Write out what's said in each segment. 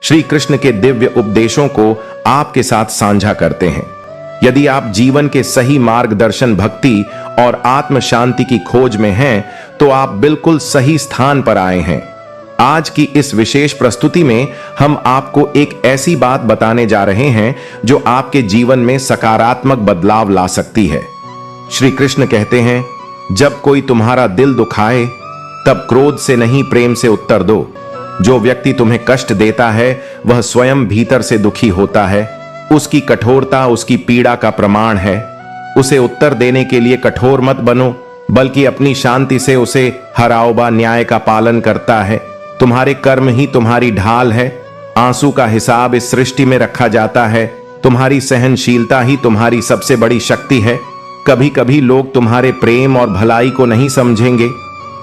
श्री कृष्ण के दिव्य उपदेशों को आपके साथ साझा करते हैं। यदि आप जीवन के सही मार्गदर्शन, भक्ति और आत्म शांति की खोज में हैं, तो आप बिल्कुल सही स्थान पर आए हैं। आज की इस विशेष प्रस्तुति में हम आपको एक ऐसी बात बताने जा रहे हैं जो आपके जीवन में सकारात्मक बदलाव ला सकती है। श्री कृष्ण कहते हैं, जब कोई तुम्हारा दिल दुखाए तब क्रोध से नहीं, प्रेम से उत्तर दो। जो व्यक्ति तुम्हें कष्ट देता है वह स्वयं भीतर से दुखी होता है। उसकी कठोरता उसकी पीड़ा का प्रमाण है। उसे उत्तर देने के लिए कठोर मत बनो, बल्कि अपनी शांति से उसे हराओ। न्याय का पालन करता है। तुम्हारे कर्म ही तुम्हारी ढाल है। आंसू का हिसाब इस सृष्टि में रखा जाता है। तुम्हारी सहनशीलता ही तुम्हारी सबसे बड़ी शक्ति है। कभी कभी लोग तुम्हारे प्रेम और भलाई को नहीं समझेंगे,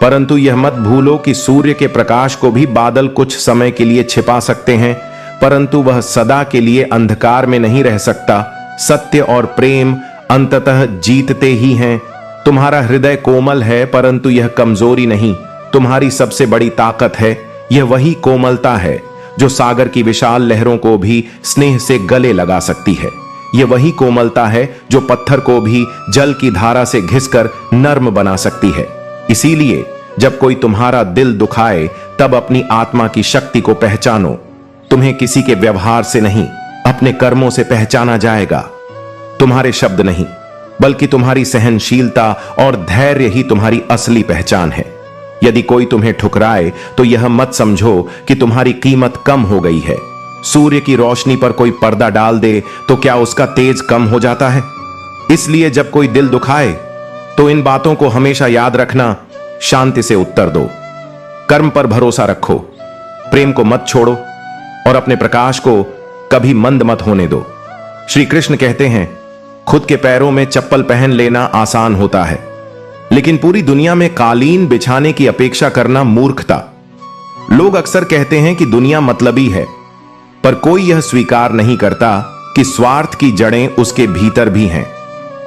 परंतु यह मत भूलो कि सूर्य के प्रकाश को भी बादल कुछ समय के लिए छिपा सकते हैं, परंतु वह सदा के लिए अंधकार में नहीं रह सकता। सत्य और प्रेम अंततः जीतते ही हैं। तुम्हारा हृदय कोमल है, परंतु यह कमजोरी नहीं, तुम्हारी सबसे बड़ी ताकत है। यह वही कोमलता है जो सागर की विशाल लहरों को भी स्नेह से गले लगा सकती है। यह वही कोमलता है जो पत्थर को भी जल की धारा से घिसकर नर्म बना सकती है। इसीलिए जब कोई तुम्हारा दिल दुखाए तब अपनी आत्मा की शक्ति को पहचानो। तुम्हें किसी के व्यवहार से नहीं, अपने कर्मों से पहचाना जाएगा। तुम्हारे शब्द नहीं, बल्कि तुम्हारी सहनशीलता और धैर्य ही तुम्हारी असली पहचान है। यदि कोई तुम्हें ठुकराए तो यह मत समझो कि तुम्हारी कीमत कम हो गई है। सूर्य की रोशनी पर कोई पर्दा डाल दे तो क्या उसका तेज कम हो जाता है? इसलिए जब कोई दिल दुखाए तो इन बातों को हमेशा याद रखना। शांति से उत्तर दो, कर्म पर भरोसा रखो, प्रेम को मत छोड़ो और अपने प्रकाश को कभी मंद मत होने दो। श्री कृष्ण कहते हैं, खुद के पैरों में चप्पल पहन लेना आसान होता है, लेकिन पूरी दुनिया में कालीन बिछाने की अपेक्षा करना मूर्खता। लोग अक्सर कहते हैं कि दुनिया मतलबी है, पर कोई यह स्वीकार नहीं करता कि स्वार्थ की जड़ें उसके भीतर भी हैं।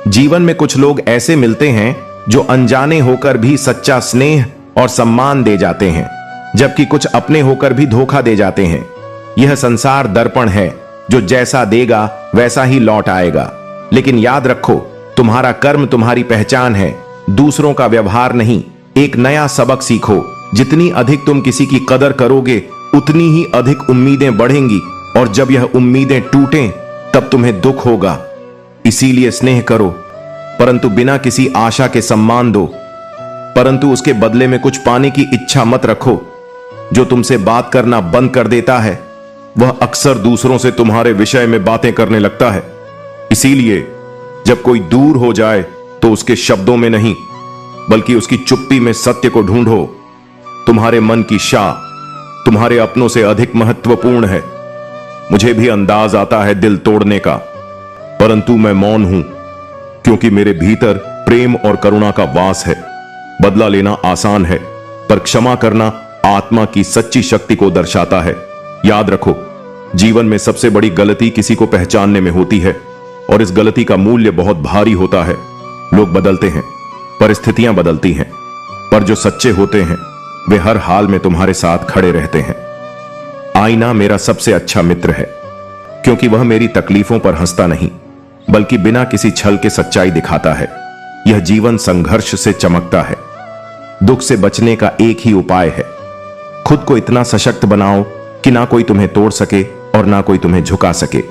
जीवन में कुछ लोग ऐसे मिलते हैं जो अनजाने होकर भी सच्चा स्नेह और सम्मान दे जाते हैं, जबकि कुछ अपने होकर भी धोखा दे जाते हैं। यह संसार दर्पण है, जो जैसा देगा वैसा ही लौट आएगा। लेकिन याद रखो, तुम्हारा कर्म तुम्हारी पहचान है, दूसरों का व्यवहार नहीं। एक नया सबक सीखो, जितनी अधिक तुम किसी की कदर करोगे उतनी ही अधिक उम्मीदें बढ़ेंगी, और जब यह उम्मीदें टूटें तब तुम्हें दुख होगा। इसीलिए स्नेह करो, परंतु बिना किसी आशा के सम्मान दो, परंतु उसके बदले में कुछ पाने की इच्छा मत रखो। जो तुमसे बात करना बंद कर देता है वह अक्सर दूसरों से तुम्हारे विषय में बातें करने लगता है। इसीलिए जब कोई दूर हो जाए तो उसके शब्दों में नहीं, बल्कि उसकी चुप्पी में सत्य को ढूंढो। तुम्हारे मन की शाह तुम्हारे अपनों से अधिक महत्वपूर्ण है। मुझे भी अंदाज आता है दिल तोड़ने का, परंतु मैं मौन हूं, क्योंकि मेरे भीतर प्रेम और करुणा का वास है। बदला लेना आसान है, पर क्षमा करना आत्मा की सच्ची शक्ति को दर्शाता है। याद रखो, जीवन में सबसे बड़ी गलती किसी को पहचानने में होती है, और इस गलती का मूल्य बहुत भारी होता है। लोग बदलते हैं, परिस्थितियां बदलती हैं, पर जो सच्चे होते हैं वे हर हाल में तुम्हारे साथ खड़े रहते हैं। आईना मेरा सबसे अच्छा मित्र है, क्योंकि वह मेरी तकलीफों पर हंसता नहीं, बल्कि बिना किसी छल के सच्चाई दिखाता है। यह जीवन संघर्ष से चमकता है। दुख से बचने का एक ही उपाय है, खुद को इतना सशक्त बनाओ कि ना कोई तुम्हें तोड़ सके और ना कोई तुम्हें झुका सके।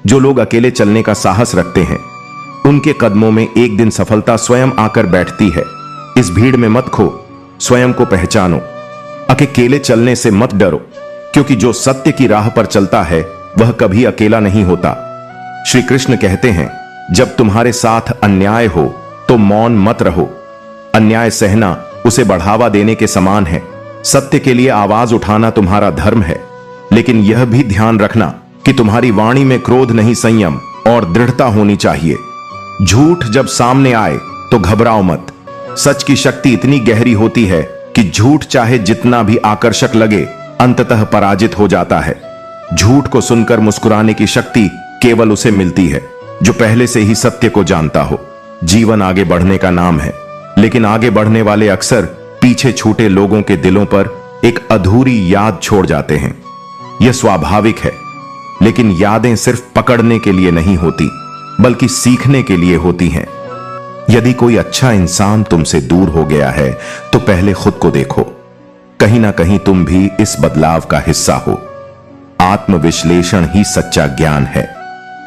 जो लोग अकेले चलने का साहस रखते हैं उनके कदमों में एक दिन सफलता स्वयं आकर बैठती है। इस भीड़ में मत खो, स्वयं को पहचानो। अकेले चलने से मत डरो, क्योंकि जो सत्य की राह पर चलता है वह कभी अकेला नहीं होता। श्री कृष्ण कहते हैं, जब तुम्हारे साथ अन्याय हो तो मौन मत रहो। अन्याय सहना उसे बढ़ावा देने के समान है। सत्य के लिए आवाज उठाना तुम्हारा धर्म है, लेकिन यह भी ध्यान रखना कि तुम्हारी वाणी में क्रोध नहीं, संयम और दृढ़ता होनी चाहिए। झूठ जब सामने आए तो घबराओ मत। सच की शक्ति इतनी गहरी होती है कि झूठ चाहे जितना भी आकर्षक लगे, अंततः पराजित हो जाता है। झूठ को सुनकर मुस्कुराने की शक्ति केवल उसे मिलती है जो पहले से ही सत्य को जानता हो। जीवन आगे बढ़ने का नाम है, लेकिन आगे बढ़ने वाले अक्सर पीछे छूटे लोगों के दिलों पर एक अधूरी याद छोड़ जाते हैं। यह स्वाभाविक है, लेकिन यादें सिर्फ पकड़ने के लिए नहीं होती, बल्कि सीखने के लिए होती हैं। यदि कोई अच्छा इंसान तुमसे दूर हो गया है तो पहले खुद को देखो। कहीं ना कहीं तुम भी इस बदलाव का हिस्सा हो। आत्मविश्लेषण ही सच्चा ज्ञान है।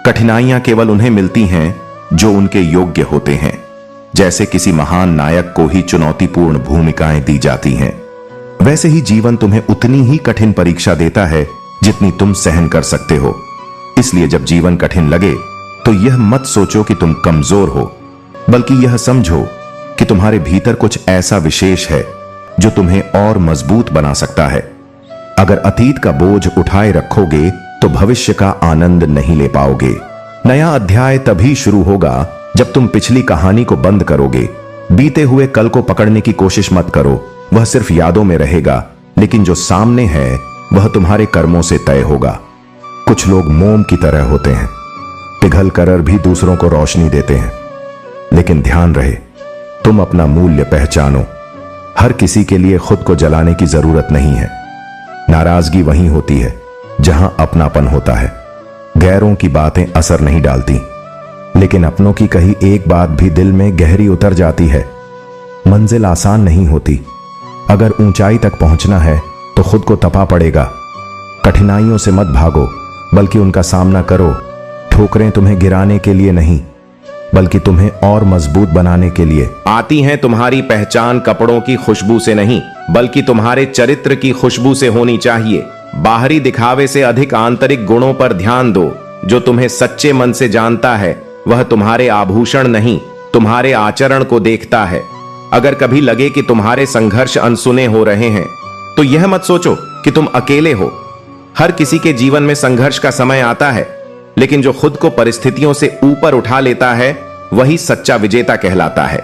कठिनाइयां केवल उन्हें मिलती हैं जो उनके योग्य होते हैं। जैसे किसी महान नायक को ही चुनौतीपूर्ण भूमिकाएं दी जाती हैं, वैसे ही जीवन तुम्हें उतनी ही कठिन परीक्षा देता है जितनी तुम सहन कर सकते हो। इसलिए जब जीवन कठिन लगे तो यह मत सोचो कि तुम कमजोर हो, बल्कि यह समझो कि तुम्हारे भीतर कुछ ऐसा विशेष है जो तुम्हें और मजबूत बना सकता है। अगर अतीत का बोझ उठाए रखोगे तो भविष्य का आनंद नहीं ले पाओगे। नया अध्याय तभी शुरू होगा जब तुम पिछली कहानी को बंद करोगे। बीते हुए कल को पकड़ने की कोशिश मत करो, वह सिर्फ यादों में रहेगा, लेकिन जो सामने है वह तुम्हारे कर्मों से तय होगा। कुछ लोग मोम की तरह होते हैं, पिघल कर भी दूसरों को रोशनी देते हैं, लेकिन ध्यान रहे तुम अपना मूल्य पहचानो। हर किसी के लिए खुद को जलाने की जरूरत नहीं है। नाराजगी वहीं होती है जहां अपनापन होता है। गैरों की बातें असर नहीं डालती, लेकिन अपनों की कही एक बात भी दिल में गहरी उतर जाती है। मंजिल आसान नहीं होती। अगर ऊंचाई तक पहुंचना है तो खुद को तपा पड़ेगा। कठिनाइयों से मत भागो, बल्कि उनका सामना करो। ठोकरें तुम्हें गिराने के लिए नहीं, बल्कि तुम्हें और मजबूत बनाने के लिए आती हैं। तुम्हारी पहचान कपड़ों की खुशबू से नहीं, बल्कि तुम्हारे चरित्र की खुशबू से होनी चाहिए। बाहरी दिखावे से अधिक आंतरिक गुणों पर ध्यान दो। जो तुम्हें सच्चे मन से जानता है वह तुम्हारे आभूषण नहीं, तुम्हारे आचरण को देखता है। अगर कभी लगे कि तुम्हारे संघर्ष अनसुने हो रहे हैं तो यह मत सोचो कि तुम अकेले हो। हर किसी के जीवन में संघर्ष का समय आता है, लेकिन जो खुद को परिस्थितियों से ऊपर उठा लेता है वही सच्चा विजेता कहलाता है।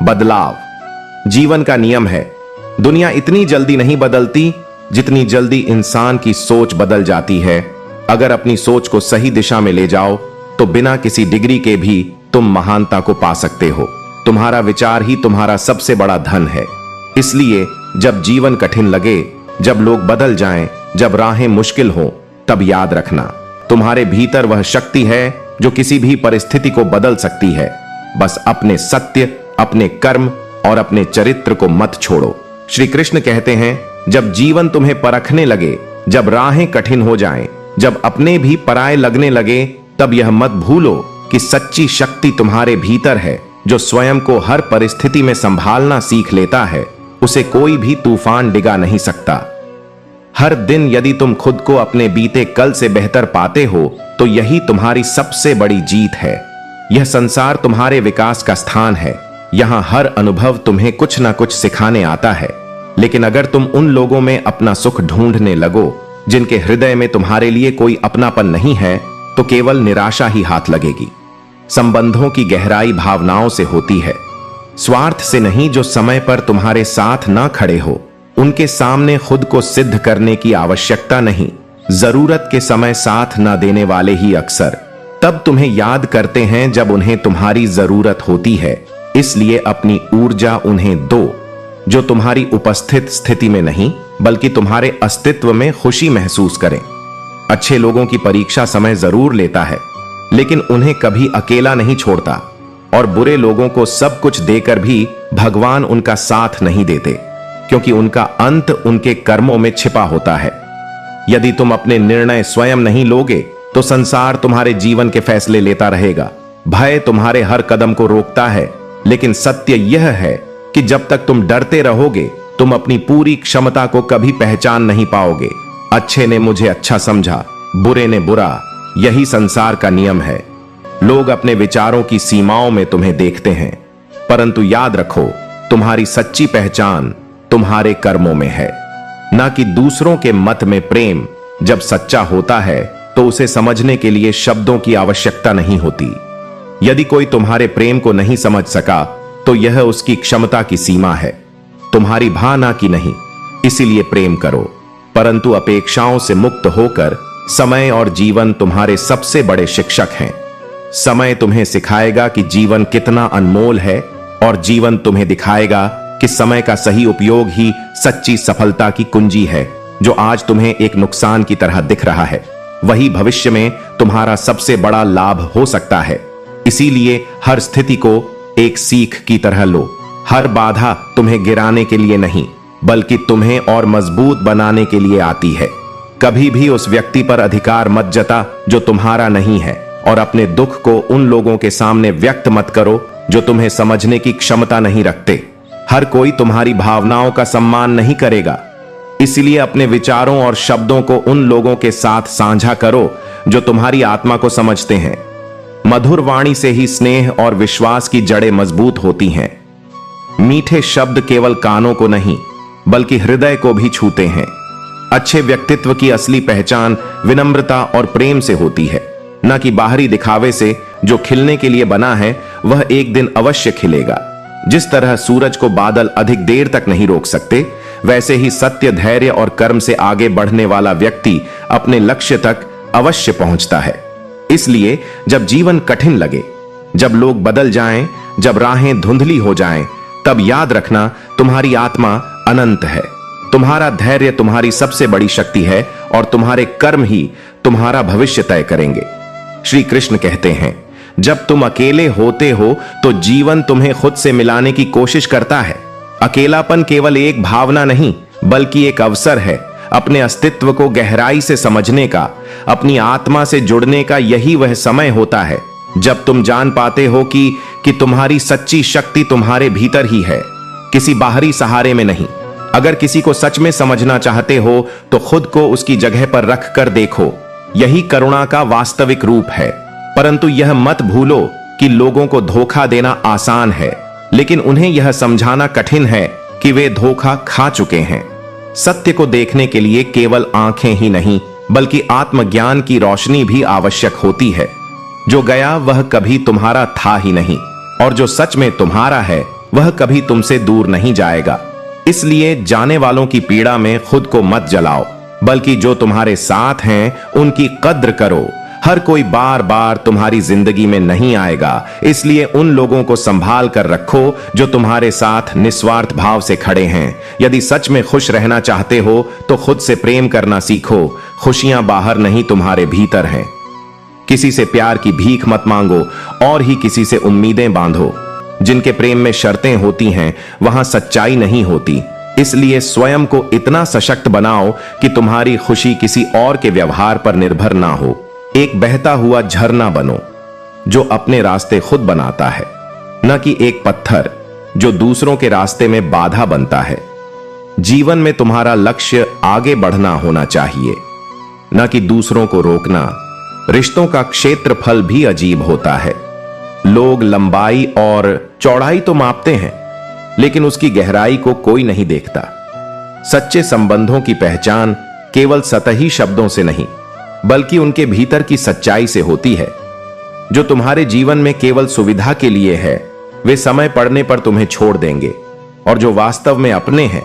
बदलाव जीवन का नियम है। दुनिया इतनी जल्दी नहीं बदलती जितनी जल्दी इंसान की सोच बदल जाती है। अगर अपनी सोच को सही दिशा में ले जाओ तो बिना किसी डिग्री के भी तुम महानता को पा सकते हो। तुम्हारा विचार ही तुम्हारा सबसे बड़ा धन है। इसलिए जब जीवन कठिन लगे, जब लोग बदल जाएं, जब राहें मुश्किल हो, तब याद रखना तुम्हारे भीतर वह शक्ति है जो किसी भी परिस्थिति को बदल सकती है। बस अपने सत्य, अपने कर्म और अपने चरित्र को मत छोड़ो। श्री कृष्ण कहते हैं, जब जीवन तुम्हें परखने लगे, जब राहें कठिन हो जाएं, जब अपने भी पराये लगने लगे, तब यह मत भूलो कि सच्ची शक्ति तुम्हारे भीतर है। जो स्वयं को हर परिस्थिति में संभालना सीख लेता है, उसे कोई भी तूफान डिगा नहीं सकता। हर दिन यदि तुम खुद को अपने बीते कल से बेहतर पाते हो तो यही तुम्हारी सबसे बड़ी जीत है। यह संसार तुम्हारे विकास का स्थान है। यहां हर अनुभव तुम्हें कुछ ना कुछ सिखाने आता है। लेकिन अगर तुम उन लोगों में अपना सुख ढूंढने लगो जिनके हृदय में तुम्हारे लिए कोई अपनापन नहीं है, तो केवल निराशा ही हाथ लगेगी। संबंधों की गहराई भावनाओं से होती है, स्वार्थ से नहीं। जो समय पर तुम्हारे साथ ना खड़े हो उनके सामने खुद को सिद्ध करने की आवश्यकता नहीं। जरूरत के समय साथ ना देने वाले ही अक्सर तब तुम्हें याद करते हैं जब उन्हें तुम्हारी जरूरत होती है। इसलिए अपनी ऊर्जा उन्हें दो जो तुम्हारी उपस्थित स्थिति में नहीं, बल्कि तुम्हारे अस्तित्व में खुशी महसूस करें। अच्छे लोगों की परीक्षा समय जरूर लेता है, लेकिन उन्हें कभी अकेला नहीं छोड़ता। और बुरे लोगों को सब कुछ देकर भी भगवान उनका साथ नहीं देते, क्योंकि उनका अंत उनके कर्मों में छिपा होता है। यदि तुम अपने निर्णय स्वयं नहीं लोगे तो संसार तुम्हारे जीवन के फैसले लेता रहेगा। भय तुम्हारे हर कदम को रोकता है, लेकिन सत्य यह है कि जब तक तुम डरते रहोगे तुम अपनी पूरी क्षमता को कभी पहचान नहीं पाओगे। अच्छे ने मुझे अच्छा समझा, बुरे ने बुरा, यही संसार का नियम है। लोग अपने विचारों की सीमाओं में तुम्हें देखते हैं, परंतु याद रखो तुम्हारी सच्ची पहचान तुम्हारे कर्मों में है, ना कि दूसरों के मत में प्रेम। जब सच्चा होता है तो उसे समझने के लिए शब्दों की आवश्यकता नहीं होती। यदि कोई तुम्हारे प्रेम को नहीं समझ सका तो यह उसकी क्षमता की सीमा है, तुम्हारी भावना की नहीं। इसीलिए प्रेम करो, परंतु अपेक्षाओं से मुक्त होकर। समय और जीवन तुम्हारे सबसे बड़े शिक्षक हैं। समय तुम्हें सिखाएगा कि जीवन कितना अनमोल है, और जीवन तुम्हें दिखाएगा कि समय का सही उपयोग ही सच्ची सफलता की कुंजी है। जो आज तुम्हें एक नुकसान की तरह दिख रहा है, वही भविष्य में तुम्हारा सबसे बड़ा लाभ हो सकता है। इसीलिए हर स्थिति को एक सीख की तरह लो। हर बाधा तुम्हें गिराने के लिए नहीं, बल्कि तुम्हें और मजबूत बनाने के लिए आती है। कभी भी उस व्यक्ति पर अधिकार मत जता जो तुम्हारा नहीं है, और अपने दुख को उन लोगों के सामने व्यक्त मत करो जो तुम्हें समझने की क्षमता नहीं रखते। हर कोई तुम्हारी भावनाओं का सम्मान नहीं करेगा, इसलिए अपने विचारों और शब्दों को उन लोगों के साथ साझा करो जो तुम्हारी आत्मा को समझते हैं। मधुर वाणी से ही स्नेह और विश्वास की जड़ें मजबूत होती हैं। मीठे शब्द केवल कानों को नहीं, बल्कि हृदय को भी छूते हैं। अच्छे व्यक्तित्व की असली पहचान विनम्रता और प्रेम से होती है, न कि बाहरी दिखावे से। जो खिलने के लिए बना है वह एक दिन अवश्य खिलेगा। जिस तरह सूरज को बादल अधिक देर तक नहीं रोक सकते, वैसे ही सत्य, धैर्य और कर्म से आगे बढ़ने वाला व्यक्ति अपने लक्ष्य तक अवश्य पहुंचता है। इसलिए जब जीवन कठिन लगे, जब लोग बदल जाएं, जब राहें धुंधली हो जाएं, तब याद रखना तुम्हारी आत्मा अनंत है। तुम्हारा धैर्य तुम्हारी सबसे बड़ी शक्ति है, और तुम्हारे कर्म ही तुम्हारा भविष्य तय करेंगे। श्री कृष्ण कहते हैं, जब तुम अकेले होते हो तो जीवन तुम्हें खुद से मिलाने की कोशिश करता है। अकेलापन केवल एक भावना नहीं, बल्कि एक अवसर है अपने अस्तित्व को गहराई से समझने का। अपनी आत्मा से जुड़ने का यही वह समय होता है जब तुम जान पाते हो कि तुम्हारी सच्ची शक्ति तुम्हारे भीतर ही है, किसी बाहरी सहारे में नहीं। अगर किसी को सच में समझना चाहते हो तो खुद को उसकी जगह पर रख कर देखो। यही करुणा का वास्तविक रूप है। परंतु यह मत भूलो कि लोगों को धोखा देना आसान है, लेकिन उन्हें यह समझाना कठिन है कि वे धोखा खा चुके हैं। सत्य को देखने के लिए केवल आंखें ही नहीं, बल्कि आत्मज्ञान की रोशनी भी आवश्यक होती है। जो गया वह कभी तुम्हारा था ही नहीं, और जो सच में तुम्हारा है वह कभी तुमसे दूर नहीं जाएगा। इसलिए जाने वालों की पीड़ा में खुद को मत जलाओ, बल्कि जो तुम्हारे साथ हैं उनकी कद्र करो। हर कोई बार बार तुम्हारी जिंदगी में नहीं आएगा, इसलिए उन लोगों को संभाल कर रखो जो तुम्हारे साथ निस्वार्थ भाव से खड़े हैं। यदि सच में खुश रहना चाहते हो तो खुद से प्रेम करना सीखो। खुशियां बाहर नहीं, तुम्हारे भीतर हैं। किसी से प्यार की भीख मत मांगो, और ही किसी से उम्मीदें बांधो। जिनके प्रेम में शर्तें होती हैं वहां सच्चाई नहीं होती। इसलिए स्वयं को इतना सशक्त बनाओ कि तुम्हारी खुशी किसी और के व्यवहार पर निर्भर ना हो। एक बहता हुआ झरना बनो जो अपने रास्ते खुद बनाता है, न कि एक पत्थर जो दूसरों के रास्ते में बाधा बनता है। जीवन में तुम्हारा लक्ष्य आगे बढ़ना होना चाहिए, न कि दूसरों को रोकना। रिश्तों का क्षेत्रफल भी अजीब होता है। लोग लंबाई और चौड़ाई तो मापते हैं, लेकिन उसकी गहराई को कोई नहीं देखता। सच्चे संबंधों की पहचान केवल सतही शब्दों से नहीं, बल्कि उनके भीतर की सच्चाई से होती है। जो तुम्हारे जीवन में केवल सुविधा के लिए है, वे समय पड़ने पर तुम्हें छोड़ देंगे, और जो वास्तव में अपने हैं,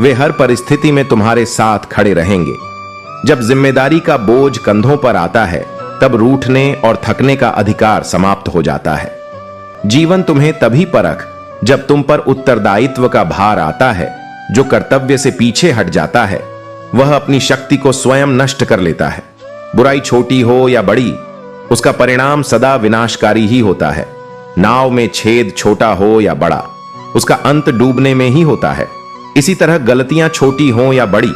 वे हर परिस्थिति में तुम्हारे साथ खड़े रहेंगे। जब जिम्मेदारी का बोझ कंधों पर आता है, तब रूठने और थकने का अधिकार समाप्त हो जाता है। जीवन तुम्हें तभी परख जब तुम पर उत्तरदायित्व का भार आता है। जो कर्तव्य से पीछे हट जाता है, वह अपनी शक्ति को स्वयं नष्ट कर लेता है। बुराई छोटी हो या बड़ी, उसका परिणाम सदा विनाशकारी ही होता है। नाव में छेद छोटा हो या बड़ा, उसका अंत डूबने में ही होता है। इसी तरह गलतियां छोटी हो या बड़ी,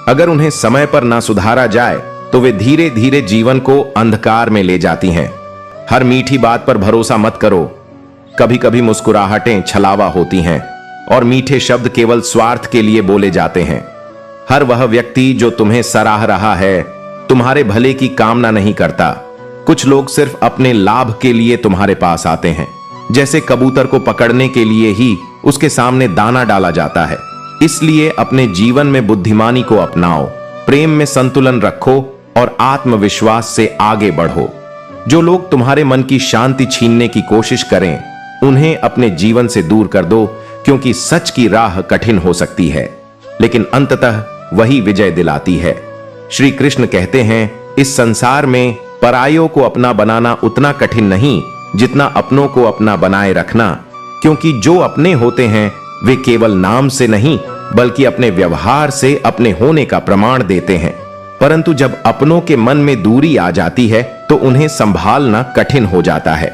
अगर उन्हें समय पर ना सुधारा जाए तो वे धीरे धीरे जीवन को अंधकार में ले जाती हैं। हर मीठी बात पर भरोसा मत करो। कभी कभी मुस्कुराहटें छलावा होती हैं, और मीठे शब्द केवल स्वार्थ के लिए बोले जाते हैं। हर वह व्यक्ति जो तुम्हें सराह रहा है, तुम्हारे भले की कामना नहीं करता। कुछ लोग सिर्फ अपने लाभ के लिए तुम्हारे पास आते हैं, जैसे कबूतर को पकड़ने के लिए ही उसके सामने दाना डाला जाता है। इसलिए अपने जीवन में बुद्धिमानी को अपनाओ, प्रेम में संतुलन रखो और आत्मविश्वास से आगे बढ़ो। जो लोग तुम्हारे मन की शांति छीनने की कोशिश करें, उन्हें अपने जीवन से दूर कर दो, क्योंकि सच की राह कठिन हो सकती है, लेकिन अंततः वही विजय दिलाती है। श्री कृष्ण कहते हैं, इस संसार में परायों को अपना बनाना उतना कठिन नहीं जितना अपनों को अपना बनाए रखना, क्योंकि जो अपने होते हैं वे केवल नाम से नहीं बल्कि अपने व्यवहार से अपने होने का प्रमाण देते हैं। परंतु जब अपनों के मन में दूरी आ जाती है तो उन्हें संभालना कठिन हो जाता है।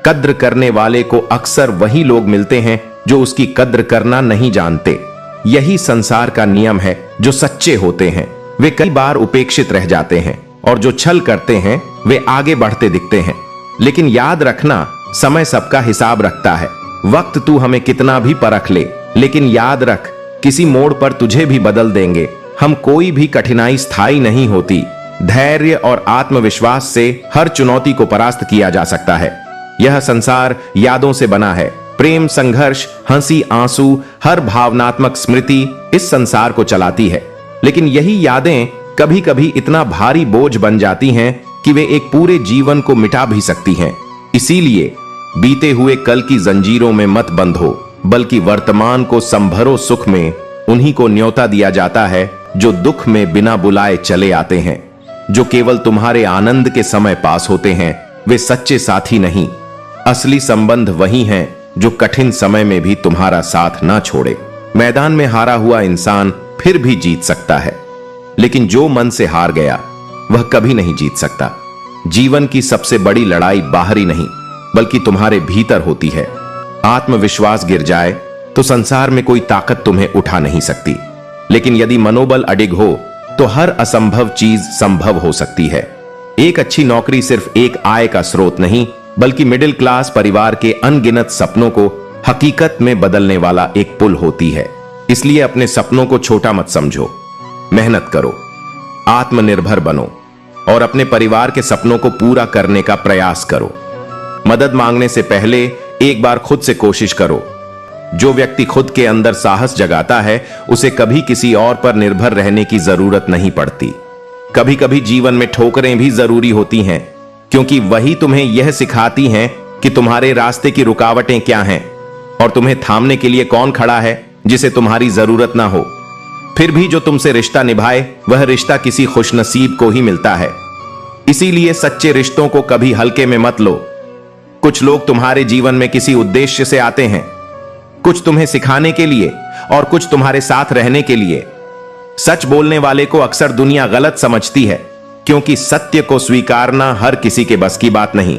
कद्र करने वाले को अक्सर वही लोग मिलते हैं जो उसकी कद्र करना नहीं जानते। यही संसार का नियम है। जो सच्चे होते हैं वे कई बार उपेक्षित रह जाते हैं और जो छल करते हैं वे आगे बढ़ते दिखते हैं। लेकिन याद रखना, समय सबका हिसाब रखता है। वक्त तू हमें कितना भी परख ले, लेकिन याद रख, किसी मोड़ पर तुझे भी बदल देंगे। हम कोई भी कठिनाई स्थायी नहीं होती। धैर्य और आत्मविश्वास से हर चुनौती को परास्त किया जा सकता है। यह संसार यादों से बना है। प्रेम, संघर्ष, हंसी, आंसू, हर भावनात्मक स्मृति इस संसार को चलाती है। लेकिन यही यादें कभी कभी इतना भारी बोझ बन जाती हैं कि वे एक पूरे जीवन को मिटा भी सकती हैं। इसीलिए बीते हुए कल की जंजीरों में मत बंधो, बल्कि वर्तमान को संभरो सुख में। उन्हीं को न्योता दिया जाता है जो दुख में बिना बुलाए चले आते हैं। जो केवल तुम्हारे आनंद के समय पास होते हैं वे सच्चे साथी नहीं। असली संबंध वही हैं जो कठिन समय में भी तुम्हारा साथ ना छोड़े। मैदान में हारा हुआ इंसान फिर भी जीत सकता है, लेकिन जो मन से हार गया वह कभी नहीं जीत सकता। जीवन की सबसे बड़ी लड़ाई बाहरी नहीं बल्कि तुम्हारे भीतर होती है। आत्मविश्वास गिर जाए तो संसार में कोई ताकत तुम्हें उठा नहीं सकती। लेकिन यदि मनोबल अडिग हो तो हर असंभव चीज संभव हो सकती है। एक अच्छी नौकरी सिर्फ एक आय का स्रोत नहीं, बल्कि मिडिल क्लास परिवार के अनगिनत सपनों को हकीकत में बदलने वाला एक पुल होती है। इसलिए अपने सपनों को छोटा मत समझो। मेहनत करो, आत्मनिर्भर बनो और अपने परिवार के सपनों को पूरा करने का प्रयास करो। मदद मांगने से पहले एक बार खुद से कोशिश करो। जो व्यक्ति खुद के अंदर साहस जगाता है उसे कभी किसी और पर निर्भर रहने की जरूरत नहीं पड़ती। कभी कभी जीवन में ठोकरें भी जरूरी होती हैं, क्योंकि वही तुम्हें यह सिखाती हैं कि तुम्हारे रास्ते की रुकावटें क्या हैं और तुम्हें थामने के लिए कौन खड़ा है जिसे तुम्हारी जरूरत ना हो। फिर भी जो तुमसे रिश्ता निभाए वह रिश्ता किसी खुशनसीब को ही मिलता है। इसीलिए सच्चे रिश्तों को कभी हल्के में मत लो। कुछ लोग तुम्हारे जीवन में किसी उद्देश्य से आते हैं, कुछ तुम्हें सिखाने के लिए और कुछ तुम्हारे साथ रहने के लिए। सच बोलने वाले को अक्सर दुनिया गलत समझती है, क्योंकि सत्य को स्वीकारना हर किसी के बस की बात नहीं।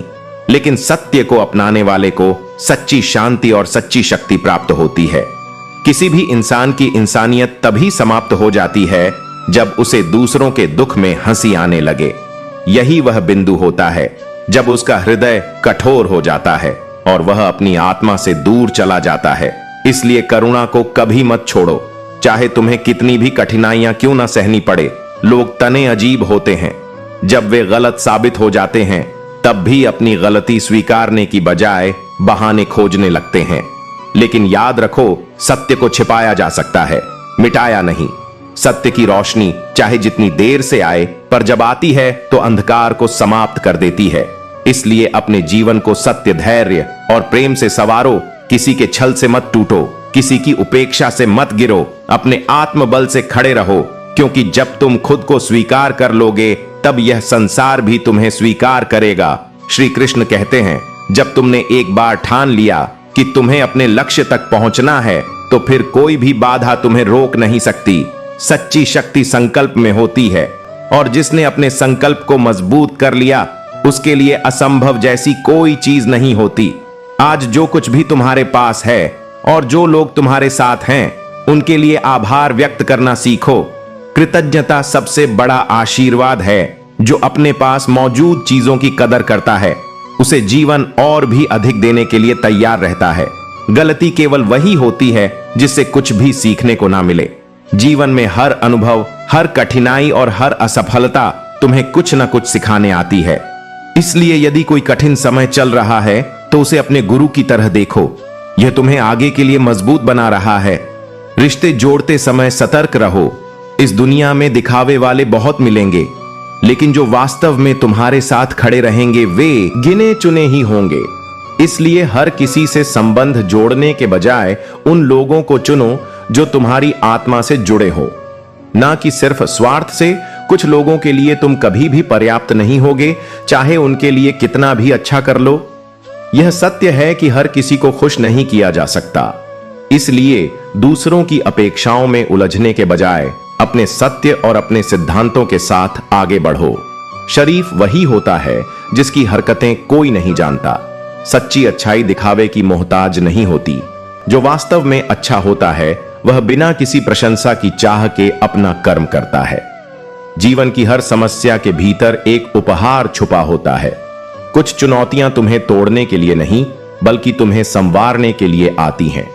लेकिन सत्य को अपनाने वाले को सच्ची शांति और सच्ची शक्ति प्राप्त होती है। किसी भी इंसान की इंसानियत तभी समाप्त हो जाती है जब उसे दूसरों के दुख में हंसी आने लगे। यही वह बिंदु होता है जब उसका हृदय कठोर हो जाता है और वह अपनी आत्मा से दूर चला जाता है। इसलिए करुणा को कभी मत छोड़ो, चाहे तुम्हें कितनी भी कठिनाइयां क्यों ना सहनी पड़े। लोग तने अजीब होते हैं, जब वे गलत साबित हो जाते हैं तब भी अपनी गलती स्वीकारने की बजाय बहाने खोजने लगते हैं। लेकिन याद रखो, सत्य को छिपाया जा सकता है, मिटाया नहीं। सत्य की रोशनी चाहे जितनी देर से आए, पर जब आती है तो अंधकार को समाप्त कर देती है। इसलिए अपने जीवन को सत्य, धैर्य और प्रेम से संवारो। किसी के छल से मत टूटो, किसी की उपेक्षा से मत गिरो। अपने आत्मबल से खड़े रहो, क्योंकि जब तुम खुद को स्वीकार कर लोगे तब यह संसार भी तुम्हें स्वीकार करेगा। श्री कृष्ण कहते हैं, जब तुमने एक बार ठान लिया कि तुम्हें अपने लक्ष्य तक पहुंचना है तो फिर कोई भी बाधा तुम्हें रोक नहीं सकती। सच्ची शक्ति संकल्प में होती है और जिसने अपने संकल्प को मजबूत कर लिया उसके लिए असंभव जैसी कोई चीज नहीं होती। आज जो कुछ भी तुम्हारे पास है और जो लोग तुम्हारे साथ हैं उनके लिए आभार व्यक्त करना सीखो। कृतज्ञता सबसे बड़ा आशीर्वाद है। जो अपने पास मौजूद चीजों की कदर करता है उसे जीवन और भी अधिक देने के लिए तैयार रहता है। गलती केवल वही होती है जिससे कुछ भी सीखने को ना मिले। जीवन में हर अनुभव, हर कठिनाई और हर असफलता तुम्हें कुछ न कुछ सिखाने आती है। इसलिए यदि कोई कठिन समय चल रहा है तो उसे अपने गुरु की तरह देखो। यह तुम्हें आगे के लिए मजबूत बना रहा है। रिश्ते जोड़ते समय सतर्क रहो। इस दुनिया में दिखावे वाले बहुत मिलेंगे, लेकिन जो वास्तव में तुम्हारे साथ खड़े रहेंगे वे गिने चुने ही होंगे। इसलिए हर किसी से संबंध जोड़ने के बजाय उन लोगों को चुनो जो तुम्हारी आत्मा से जुड़े हो, ना कि सिर्फ स्वार्थ से। कुछ लोगों के लिए तुम कभी भी पर्याप्त नहीं होगे, चाहे उनके लिए कितना भी अच्छा कर लो। यह सत्य है कि हर किसी को खुश नहीं किया जा सकता। इसलिए दूसरों की अपेक्षाओं में उलझने के बजाय अपने सत्य और अपने सिद्धांतों के साथ आगे बढ़ो। शरीफ वही होता है जिसकी हरकतें कोई नहीं जानता। सच्ची अच्छाई दिखावे की मोहताज नहीं होती। जो वास्तव में अच्छा होता है वह बिना किसी प्रशंसा की चाह के अपना कर्म करता है। जीवन की हर समस्या के भीतर एक उपहार छुपा होता है। कुछ चुनौतियां तुम्हें तोड़ने के लिए नहीं बल्कि तुम्हें संवारने के लिए आती हैं।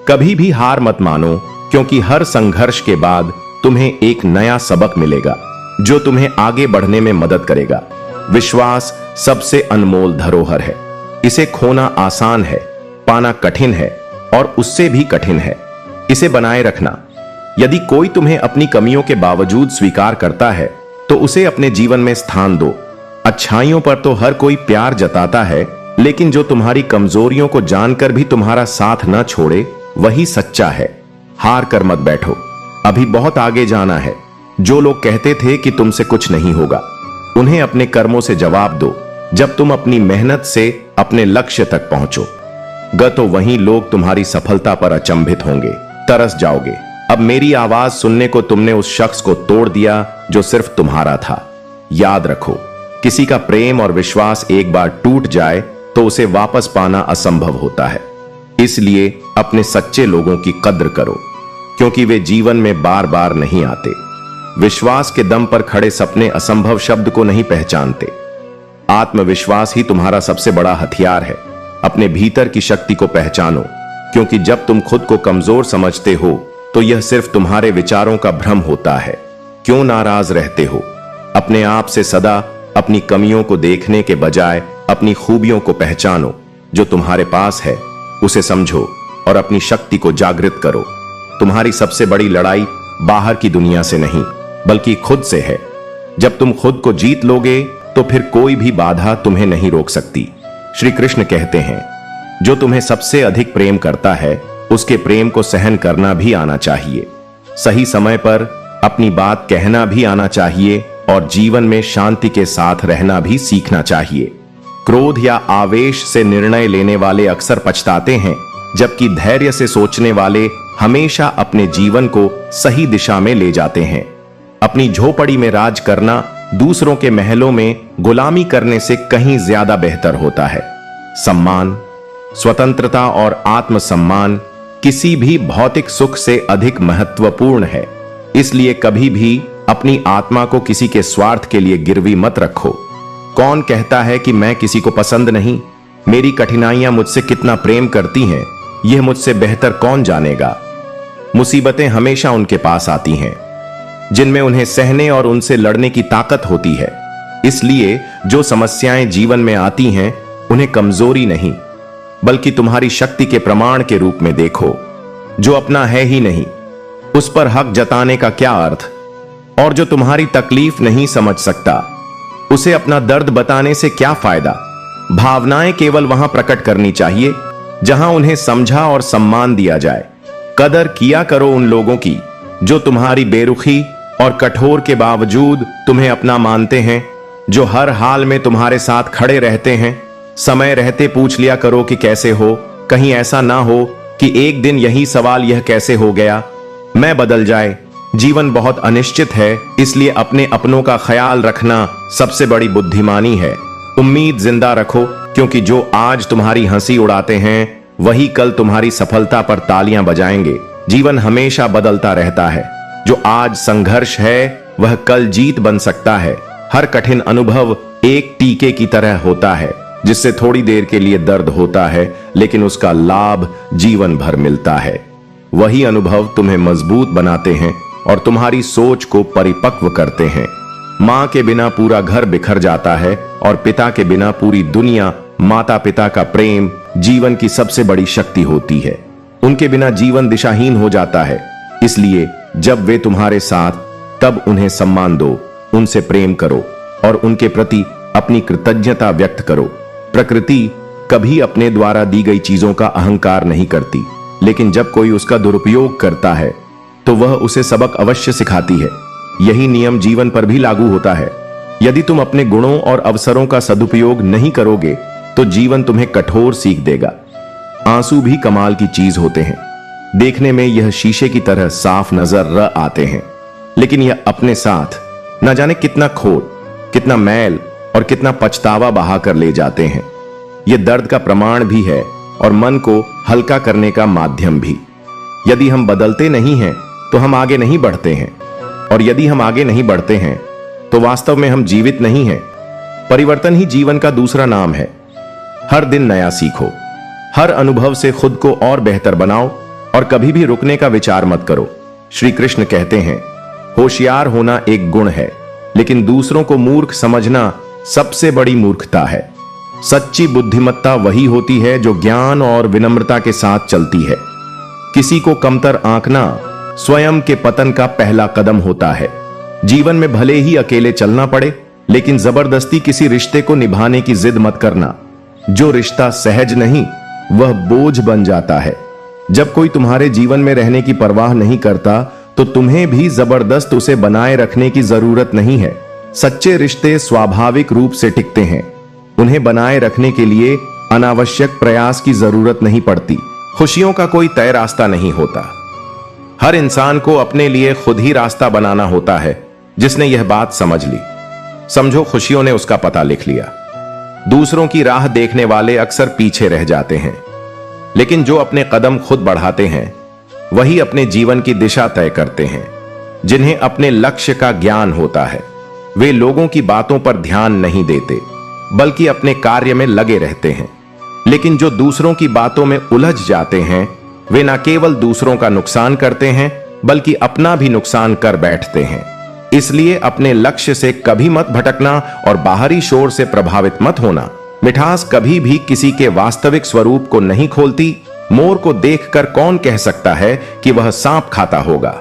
कभी भी हार मत मानो, क्योंकि हर संघर्ष के बाद तुम्हें एक नया सबक मिलेगा जो तुम्हें आगे बढ़ने में मदद करेगा। विश्वास सबसे अनमोल धरोहर है। इसे खोना आसान है, पाना कठिन है और उससे भी कठिन है। इसे बनाए रखना। यदि कोई तुम्हें अपनी कमियों के बावजूद स्वीकार करता है तो उसे अपने जीवन में स्थान दो। अच्छाइयों पर तो हर कोई प्यार जताता है, लेकिन जो तुम्हारी कमजोरियों को जानकर भी तुम्हारा साथ न छोड़े वही सच्चा है। हार कर मत बैठो, अभी बहुत आगे जाना है। जो लोग कहते थे कि तुमसे कुछ नहीं होगा, उन्हें अपने कर्मों से जवाब दो। जब तुम अपनी मेहनत से अपने लक्ष्य तक पहुंचो तो वहीं लोग तुम्हारी सफलता पर अचंभित होंगे, तरस जाओगे। अब मेरी आवाज सुनने को तुमने उस शख्स को तोड़ दिया जो सिर्फ तुम्हारा था। याद रखो, किसी का प्रेम और विश्वास एक बार टूट जाए तो उसे वापस पाना असंभव होता है। इसलिए अपने सच्चे लोगों की कद्र करो, क्योंकि वे जीवन में बार बार नहीं आते। विश्वास के दम पर खड़े सपने असंभव शब्द को नहीं पहचानते। आत्मविश्वास ही तुम्हारा सबसे बड़ा हथियार है। अपने भीतर की शक्ति को पहचानो, क्योंकि जब तुम खुद को कमजोर समझते हो तो यह सिर्फ तुम्हारे विचारों का भ्रम होता है। क्यों नाराज रहते हो? अपने आप से सदा अपनी कमियों को देखने के बजाय अपनी खूबियों को पहचानो। जो तुम्हारे पास है उसे समझो और अपनी शक्ति को जागृत करो। तुम्हारी सबसे बड़ी लड़ाई बाहर की दुनिया से नहीं बल्कि खुद से है। जब तुम खुद को जीत लोगे तो फिर कोई भी बाधा तुम्हें नहीं रोक सकती। श्री कृष्ण कहते हैं, जो तुम्हें सबसे अधिक प्रेम करता है उसके प्रेम को सहन करना भी आना चाहिए। सही समय पर अपनी बात कहना भी आना चाहिए और जीवन में शांति के साथ रहना भी सीखना चाहिए। क्रोध या आवेश से निर्णय लेने वाले अक्सर पछताते हैं, जबकि धैर्य से सोचने वाले हमेशा अपने जीवन को सही दिशा में ले जाते हैं। अपनी झोपड़ी में राज करना दूसरों के महलों में गुलामी करने से कहीं ज्यादा बेहतर होता है। सम्मान, स्वतंत्रता और आत्मसम्मान किसी भी भौतिक सुख से अधिक महत्वपूर्ण है। इसलिए कभी भी अपनी आत्मा को किसी के स्वार्थ के लिए गिरवी मत रखो। कौन कहता है कि मैं किसी को पसंद नहीं? मेरी कठिनाइयां मुझसे कितना प्रेम करती हैं, यह मुझसे बेहतर कौन जानेगा। मुसीबतें हमेशा उनके पास आती हैं जिनमें उन्हें सहने और उनसे लड़ने की ताकत होती है। इसलिए जो समस्याएं जीवन में आती हैं उन्हें कमजोरी नहीं बल्कि तुम्हारी शक्ति के प्रमाण के रूप में देखो। जो अपना है ही नहीं उस पर हक जताने का क्या अर्थ? और जो तुम्हारी तकलीफ नहीं समझ सकता उसे अपना दर्द बताने से क्या फायदा? भावनाएं केवल वहां प्रकट करनी चाहिए जहां उन्हें समझा और सम्मान दिया जाए। कदर किया करो उन लोगों की जो तुम्हारी बेरुखी और कठोर के बावजूद तुम्हें अपना मानते हैं, जो हर हाल में तुम्हारे साथ खड़े रहते हैं। समय रहते पूछ लिया करो कि कैसे हो। कहीं ऐसा ना हो कि एक दिन यही सवाल, यह कैसे हो गया, मैं बदल जाए। जीवन बहुत अनिश्चित है, इसलिए अपने अपनों का ख्याल रखना सबसे बड़ी बुद्धिमानी है। उम्मीद जिंदा रखो, क्योंकि जो आज तुम्हारी हंसी उड़ाते हैं वही कल तुम्हारी सफलता पर तालियां बजाएंगे। जीवन हमेशा बदलता रहता है। जो आज संघर्ष है वह कल जीत बन सकता है। हर कठिन अनुभव एक टीके की तरह होता है, जिससे थोड़ी देर के लिए दर्द होता है लेकिन उसका लाभ जीवन भर मिलता है। वही अनुभव तुम्हें मजबूत बनाते हैं और तुम्हारी सोच को परिपक्व करते हैं। मां के बिना पूरा घर बिखर जाता है और पिता के बिना पूरी दुनिया। माता पिता का प्रेम जीवन की सबसे बड़ी शक्ति होती है। उनके बिना जीवन दिशाहीन हो जाता है। इसलिए जब वे तुम्हारे साथ तब उन्हें सम्मान दो, उनसे प्रेम करो और उनके प्रति अपनी कृतज्ञता व्यक्त करो। प्रकृति कभी अपने द्वारा दी गई चीजों का अहंकार नहीं करती, लेकिन जब कोई उसका दुरुपयोग करता है तो वह उसे सबक अवश्य सिखाती है। यही नियम जीवन पर भी लागू होता है। यदि तुम अपने गुणों और अवसरों का सदुपयोग नहीं करोगे तो जीवन तुम्हें कठोर सीख देगा। आंसू भी कमाल की चीज होते हैं। देखने में यह शीशे की तरह साफ नजर आते हैं, लेकिन यह अपने साथ न जाने कितना खोट, कितना मैल और कितना पछतावा बहा कर ले जाते हैं। यह दर्द का प्रमाण भी है और मन को हल्का करने का माध्यम भी। यदि हम बदलते नहीं हैं तो हम आगे नहीं बढ़ते हैं, और यदि हम आगे नहीं बढ़ते हैं तो वास्तव में हम जीवित नहीं हैं। परिवर्तन ही जीवन का दूसरा नाम है। हर दिन नया सीखो, हर अनुभव से खुद को और बेहतर बनाओ और कभी भी रुकने का विचार मत करो। श्री कृष्ण कहते हैं, होशियार होना एक गुण है, लेकिन दूसरों को मूर्ख समझना सबसे बड़ी मूर्खता है। सच्ची बुद्धिमत्ता वही होती है जो ज्ञान और विनम्रता के साथ चलती है। किसी को कमतर आंकना स्वयं के पतन का पहला कदम होता है। जीवन में भले ही अकेले चलना पड़े, लेकिन जबरदस्ती किसी रिश्ते को निभाने की जिद मत करना। जो रिश्ता सहज नहीं वह बोझ बन जाता है। जब कोई तुम्हारे जीवन में रहने की परवाह नहीं करता तो तुम्हें भी जबरदस्त उसे बनाए रखने की जरूरत नहीं है। सच्चे रिश्ते स्वाभाविक रूप से टिकते हैं। उन्हें बनाए रखने के लिए अनावश्यक प्रयास की जरूरत नहीं पड़ती। खुशियों का कोई तय रास्ता नहीं होता। हर इंसान को अपने लिए खुद ही रास्ता बनाना होता है। जिसने यह बात समझ ली, समझो खुशियों ने उसका पता लिख लिया। दूसरों की राह देखने वाले अक्सर पीछे रह जाते हैं, लेकिन जो अपने कदम खुद बढ़ाते हैं वही अपने जीवन की दिशा तय करते हैं। जिन्हें अपने लक्ष्य का ज्ञान होता है वे लोगों की बातों पर ध्यान नहीं देते, बल्कि अपने कार्य में लगे रहते हैं। लेकिन जो दूसरों की बातों में उलझ जाते हैं वे न केवल दूसरों का नुकसान करते हैं, बल्कि अपना भी नुकसान कर बैठते हैं। इसलिए अपने लक्ष्य से कभी मत भटकना और बाहरी शोर से प्रभावित मत होना। मिठास कभी भी किसी के वास्तविक स्वरूप को नहीं खोलती। मोर को देखकर कौन कह सकता है कि वह सांप खाता होगा।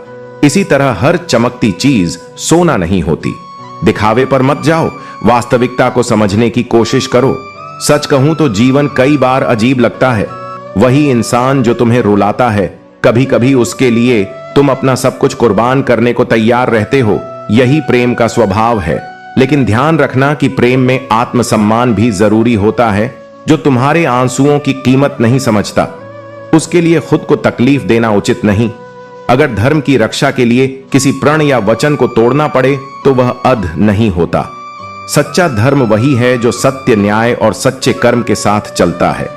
इसी तरह हर चमकती चीज सोना नहीं होती। दिखावे पर मत जाओ, वास्तविकता को समझने की कोशिश करो। सच कहूं तो जीवन कई बार अजीब लगता है। वही इंसान जो तुम्हें रुलाता है, कभी कभी उसके लिए तुम अपना सब कुछ कुर्बान करने को तैयार रहते हो। यही प्रेम का स्वभाव है। लेकिन ध्यान रखना कि प्रेम में आत्मसम्मान भी जरूरी होता है। जो तुम्हारे आंसुओं की कीमत नहीं समझता उसके लिए खुद को तकलीफ देना उचित नहीं। अगर धर्म की रक्षा के लिए किसी प्रण या वचन को तोड़ना पड़े तो वह अध नहीं होता। सच्चा धर्म वही है जो सत्य, न्याय और सच्चे कर्म के साथ चलता है।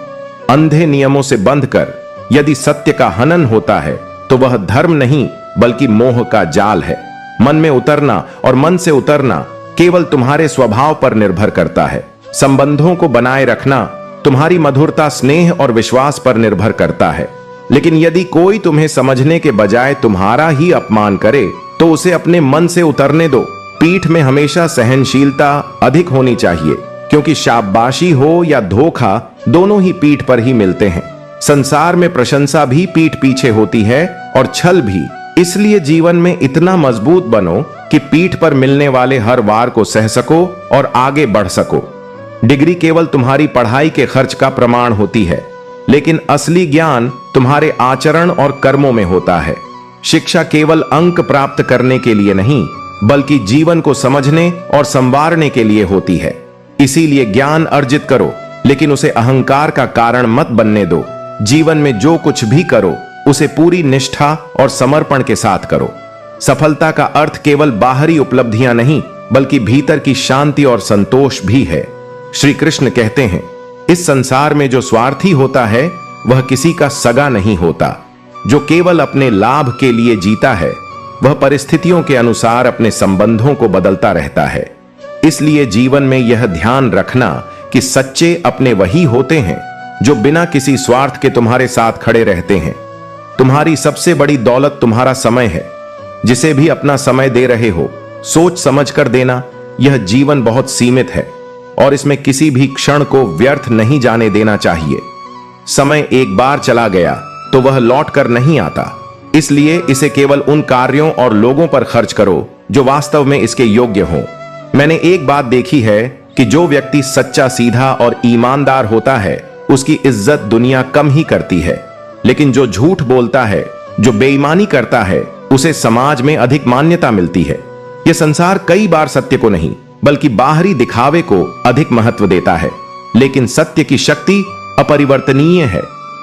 अंधे नियमों से बंधकर यदि सत्य का हनन होता है तो वह धर्म नहीं बल्कि मोह का जाल है। मन में उतरना और मन से उतरना केवल तुम्हारे स्वभाव पर निर्भर करता है। संबंधों को बनाए रखना तुम्हारी मधुरता, स्नेह और विश्वास पर निर्भर करता है। लेकिन यदि कोई तुम्हें समझने के बजाय तुम्हारा ही अपमान करे तो उसे अपने मन से उतरने दो। पीठ में हमेशा सहनशीलता अधिक होनी चाहिए, क्योंकि शाबाशी हो या धोखा दोनों ही पीठ पर ही मिलते हैं। संसार में प्रशंसा भी पीठ पीछे होती है और छल भी। इसलिए जीवन में इतना मजबूत बनो कि पीठ पर मिलने वाले हर वार को सह सको और आगे बढ़ सको। डिग्री केवल तुम्हारी पढ़ाई के खर्च का प्रमाण होती है, लेकिन असली ज्ञान तुम्हारे आचरण और कर्मों में होता है। शिक्षा केवल अंक प्राप्त करने के लिए नहीं, बल्कि जीवन को समझने और संवारने के लिए होती है। इसीलिए ज्ञान अर्जित करो, लेकिन उसे अहंकार का कारण मत बनने दो। जीवन में जो कुछ भी करो उसे पूरी निष्ठा और समर्पण के साथ करो। सफलता का अर्थ केवल बाहरी उपलब्धियां नहीं, बल्कि भीतर की शांति और संतोष भी है। श्री कृष्ण कहते हैं, इस संसार में जो स्वार्थी होता है वह किसी का सगा नहीं होता। जो केवल अपने लाभ के लिए जीता है वह परिस्थितियों के अनुसार अपने संबंधों को बदलता रहता है। इसलिए जीवन में यह ध्यान रखना कि सच्चे अपने वही होते हैं जो बिना किसी स्वार्थ के तुम्हारे साथ खड़े रहते हैं। तुम्हारी सबसे बड़ी दौलत तुम्हारा समय है। जिसे भी अपना समय दे रहे हो सोच समझ कर देना। यह जीवन बहुत सीमित है और इसमें किसी भी क्षण को व्यर्थ नहीं जाने देना चाहिए। समय एक बार चला गया तो वह लौट कर नहीं आता। इसलिए इसे केवल उन कार्यों और लोगों पर खर्च करो जो वास्तव में इसके योग्य हों। मैंने एक बात देखी है कि जो व्यक्ति सच्चा, सीधा और ईमानदार होता है उसकी इज्जत दुनिया कम ही करती है। लेकिन जो झूठ बोलता है, जो बेईमानी करता है, उसे समाज में अधिक मान्यता मिलती है। यह संसार कई बार सत्य को नहीं बल्कि बाहरी दिखावे को अधिक महत्व देता है, लेकिन सत्य की शक्ति अपरिवर्तनीय है।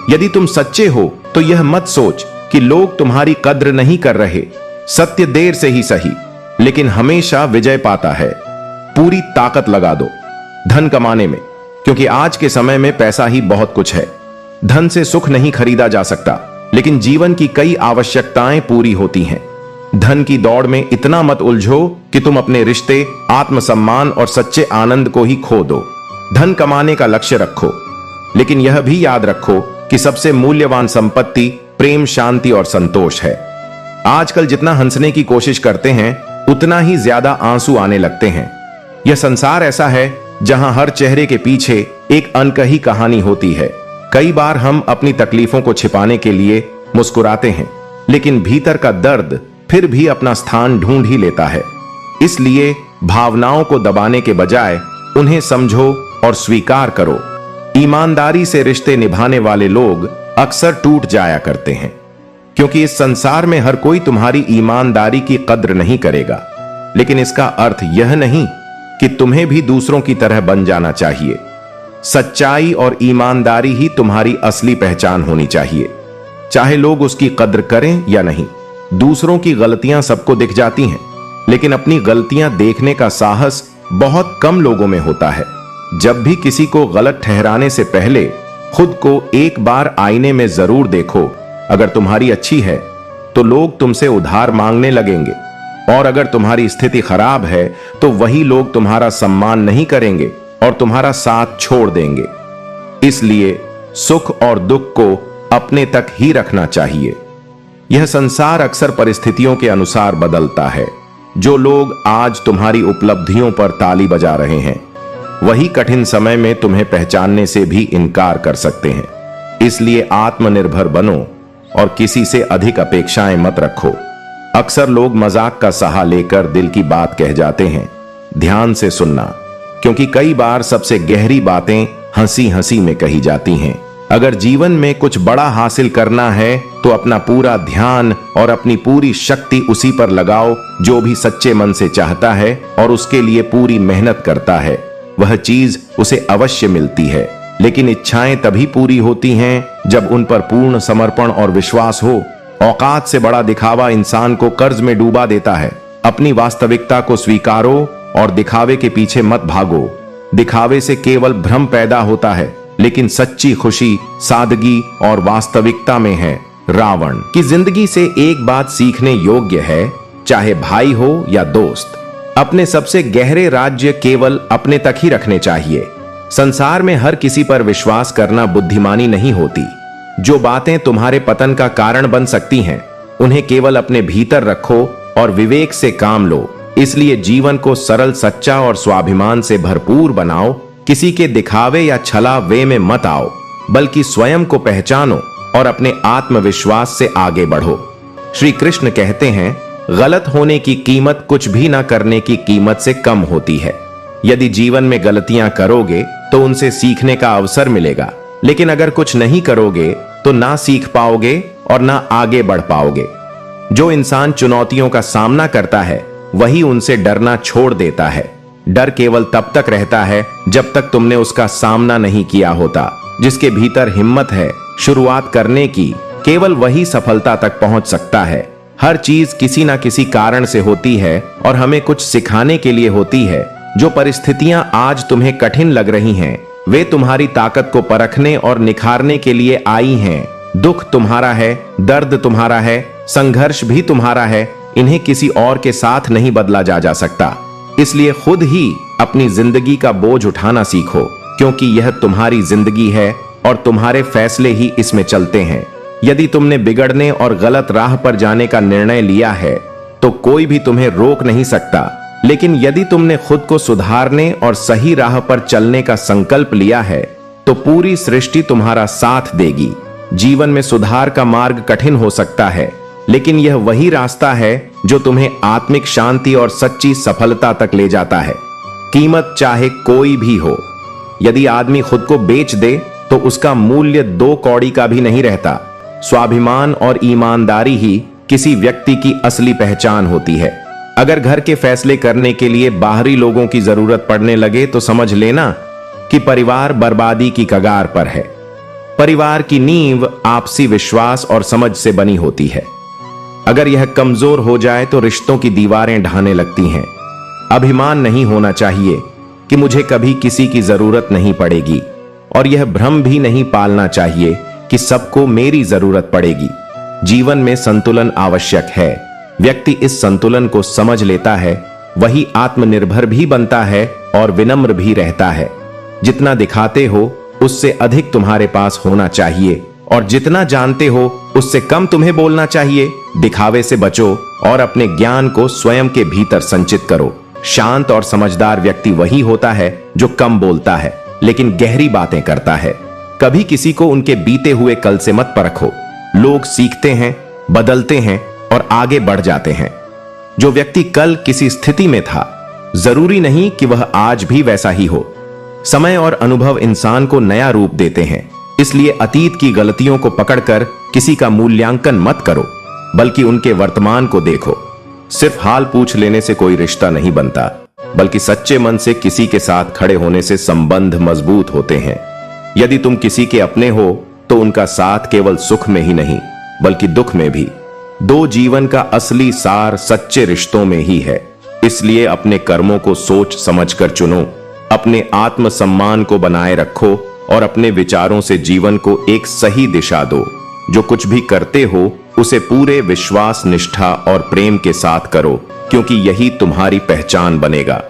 यदि तुम सच्चे हो तो यह मत सोच कि लोग तुम्हारी कद्र नहीं कर रहे। सत्य देर से ही सही, लेकिन हमेशा विजय पाता है। पूरी ताकत लगा दो धन कमाने में, क्योंकि आज के समय में पैसा ही बहुत कुछ है। धन से सुख नहीं खरीदा जा सकता, लेकिन जीवन की कई आवश्यकताएं पूरी होती हैं। धन की दौड़ में इतना मत उलझो कि तुम अपने रिश्ते, आत्मसम्मान और सच्चे आनंद को ही खो दो। धन कमाने का लक्ष्य रखो, लेकिन यह भी याद रखो कि सबसे मूल्यवान संपत्ति प्रेम, शांति और संतोष है। आजकल जितना हंसने की कोशिश करते हैं, उतना ही ज्यादा आंसू आने लगते हैं। यह संसार ऐसा है जहां हर चेहरे के पीछे एक अनकही कहानी होती है। कई बार हम अपनी तकलीफों को छिपाने के लिए मुस्कुराते हैं, लेकिन भीतर का दर्द फिर भी अपना स्थान ढूंढ ही लेता है। इसलिए भावनाओं को दबाने के बजाय उन्हें समझो और स्वीकार करो। ईमानदारी से रिश्ते निभाने वाले लोग अक्सर टूट जाया करते हैं, क्योंकि इस संसार में हर कोई तुम्हारी ईमानदारी की कद्र नहीं करेगा। लेकिन इसका अर्थ यह नहीं कि तुम्हें भी दूसरों की तरह बन जाना चाहिए। सच्चाई और ईमानदारी ही तुम्हारी असली पहचान होनी चाहिए, चाहे लोग उसकी कद्र करें या नहीं। दूसरों की गलतियां सबको दिख जाती हैं, लेकिन अपनी गलतियां देखने का साहस बहुत कम लोगों में होता है। जब भी किसी को गलत ठहराने से पहले खुद को एक बार आईने में जरूर देखो। अगर तुम्हारी अच्छी है तो लोग तुमसे उधार मांगने लगेंगे, और अगर तुम्हारी स्थिति खराब है तो वही लोग तुम्हारा सम्मान नहीं करेंगे और तुम्हारा साथ छोड़ देंगे। इसलिए सुख और दुख को अपने तक ही रखना चाहिए। यह संसार अक्सर परिस्थितियों के अनुसार बदलता है। जो लोग आज तुम्हारी उपलब्धियों पर ताली बजा रहे हैं, वही कठिन समय में तुम्हें पहचानने से भी इनकार कर सकते हैं। इसलिए आत्मनिर्भर बनो और किसी से अधिक अपेक्षाएं मत रखो। अक्सर लोग मजाक का सहा लेकर दिल की बात कह जाते हैं। ध्यान से सुनना, क्योंकि कई बार सबसे गहरी बातें हंसी हंसी में कही जाती हैं। अगर जीवन में कुछ बड़ा हासिल करना है तो अपना पूरा ध्यान और अपनी पूरी शक्ति उसी पर लगाओ जो भी सच्चे मन से चाहता है और उसके लिए पूरी मेहनत करता है। वह चीज उसे अवश्य मिलती है, लेकिन इच्छाएं तभी पूरी होती हैं जब उन पर पूर्ण समर्पण और विश्वास हो। औकात से बड़ा दिखावा इंसान को कर्ज में डूबा देता है। अपनी वास्तविकता को स्वीकारो और दिखावे के पीछे मत भागो। दिखावे से केवल भ्रम पैदा होता है, लेकिन सच्ची खुशी सादगी और वास्तविकता में है। रावण की जिंदगी से एक बात सीखने योग्य है, चाहे भाई हो या दोस्त, अपने सबसे गहरे राज्य केवल अपने तक ही रखने चाहिए। संसार में हर किसी पर विश्वास करना बुद्धिमानी नहीं होती। जो बातें तुम्हारे पतन का कारण बन सकती हैं, उन्हें केवल अपने भीतर रखो और विवेक से काम लो। इसलिए जीवन को सरल, सच्चा और स्वाभिमान से भरपूर बनाओ। किसी के दिखावे या छलावे में मत आओ, बल्कि स्वयं को पहचानो और अपने आत्मविश्वास से आगे बढ़ो। श्री कृष्ण कहते हैं, गलत होने की कीमत कुछ भी ना करने की कीमत से कम होती है। यदि जीवन में गलतियां करोगे तो उनसे सीखने का अवसर मिलेगा, लेकिन अगर कुछ नहीं करोगे तो ना सीख पाओगे और ना आगे बढ़ पाओगे। जो इंसान चुनौतियों का सामना करता है, वही उनसे डरना छोड़ देता है। डर केवल तब तक रहता है जब तक तुमने उसका सामना नहीं किया होता। जिसके भीतर हिम्मत है शुरुआत करने की, केवल वही सफलता तक पहुंच सकता है। हर चीज किसी ना किसी कारण से होती है और हमें कुछ सिखाने के लिए होती है। जो परिस्थितियां आज तुम्हें कठिन लग रही हैं, वे तुम्हारी ताकत को परखने और निखारने के लिए आई हैं। दुख तुम्हारा है, दर्द तुम्हारा है, संघर्ष भी तुम्हारा है। इन्हें किसी और के साथ नहीं बदला जा सकता। इसलिए खुद ही अपनी जिंदगी का बोझ उठाना सीखो, क्योंकि यह तुम्हारी जिंदगी है और तुम्हारे फैसले ही इसमें चलते हैं। यदि तुमने बिगड़ने और गलत राह पर जाने का निर्णय लिया है तो कोई भी तुम्हें रोक नहीं सकता। लेकिन यदि तुमने खुद को सुधारने और सही राह पर चलने का संकल्प लिया है तो पूरी सृष्टि तुम्हारा साथ देगी। जीवन में सुधार का मार्ग कठिन हो सकता है, लेकिन यह वही रास्ता है जो तुम्हें आत्मिक शांति और सच्ची सफलता तक ले जाता है। कीमत चाहे कोई भी हो, यदि आदमी खुद को बेच दे तो उसका मूल्य 2 कौड़ी का भी नहीं रहता। स्वाभिमान और ईमानदारी ही किसी व्यक्ति की असली पहचान होती है। अगर घर के फैसले करने के लिए बाहरी लोगों की जरूरत पड़ने लगे तो समझ लेना कि परिवार बर्बादी की कगार पर है। परिवार की नींव आपसी विश्वास और समझ से बनी होती है। अगर यह कमजोर हो जाए तो रिश्तों की दीवारें ढहने लगती हैं। अभिमान नहीं होना चाहिए कि मुझे कभी किसी की जरूरत नहीं पड़ेगी, और यह भ्रम भी नहीं पालना चाहिए कि सबको मेरी जरूरत पड़ेगी। जीवन में संतुलन आवश्यक है। व्यक्ति इस संतुलन को समझ लेता है, वही आत्मनिर्भर भी बनता है और विनम्र भी रहता है। जितना दिखाते हो उससे अधिक तुम्हारे पास होना चाहिए, और जितना जानते हो उससे कम तुम्हें बोलना चाहिए। दिखावे से बचो और अपने ज्ञान को स्वयं के भीतर संचित करो। शांत और समझदार व्यक्ति वही होता है जो कम बोलता है लेकिन गहरी बातें करता है। कभी किसी को उनके बीते हुए कल से मत परखो। लोग सीखते हैं, बदलते हैं और आगे बढ़ जाते हैं। जो व्यक्ति कल किसी स्थिति में था, जरूरी नहीं कि वह आज भी वैसा ही हो। समय और अनुभव इंसान को नया रूप देते हैं। इसलिए अतीत की गलतियों को पकड़कर किसी का मूल्यांकन मत करो, बल्कि उनके वर्तमान को देखो। सिर्फ हाल पूछ लेने से कोई रिश्ता नहीं बनता, बल्कि सच्चे मन से किसी के साथ खड़े होने से संबंध मजबूत होते हैं। यदि तुम किसी के अपने हो तो उनका साथ केवल सुख में ही नहीं बल्कि दुख में भी। दो जीवन का असली सार सच्चे रिश्तों में ही है। इसलिए अपने कर्मों को सोच समझकर चुनो, अपने आत्मसम्मान को बनाए रखो और अपने विचारों से जीवन को एक सही दिशा दो। जो कुछ भी करते हो उसे पूरे विश्वास, निष्ठा और प्रेम के साथ करो, क्योंकि यही तुम्हारी पहचान बनेगा।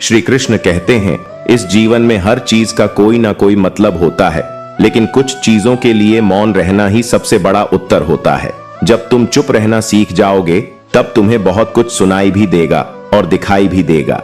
श्री कृष्ण कहते हैं, इस जीवन में हर चीज का कोई ना कोई मतलब होता है, लेकिन कुछ चीजों के लिए मौन रहना ही सबसे बड़ा उत्तर होता है। जब तुम चुप रहना सीख जाओगे तब तुम्हें बहुत कुछ सुनाई भी देगा और दिखाई भी देगा,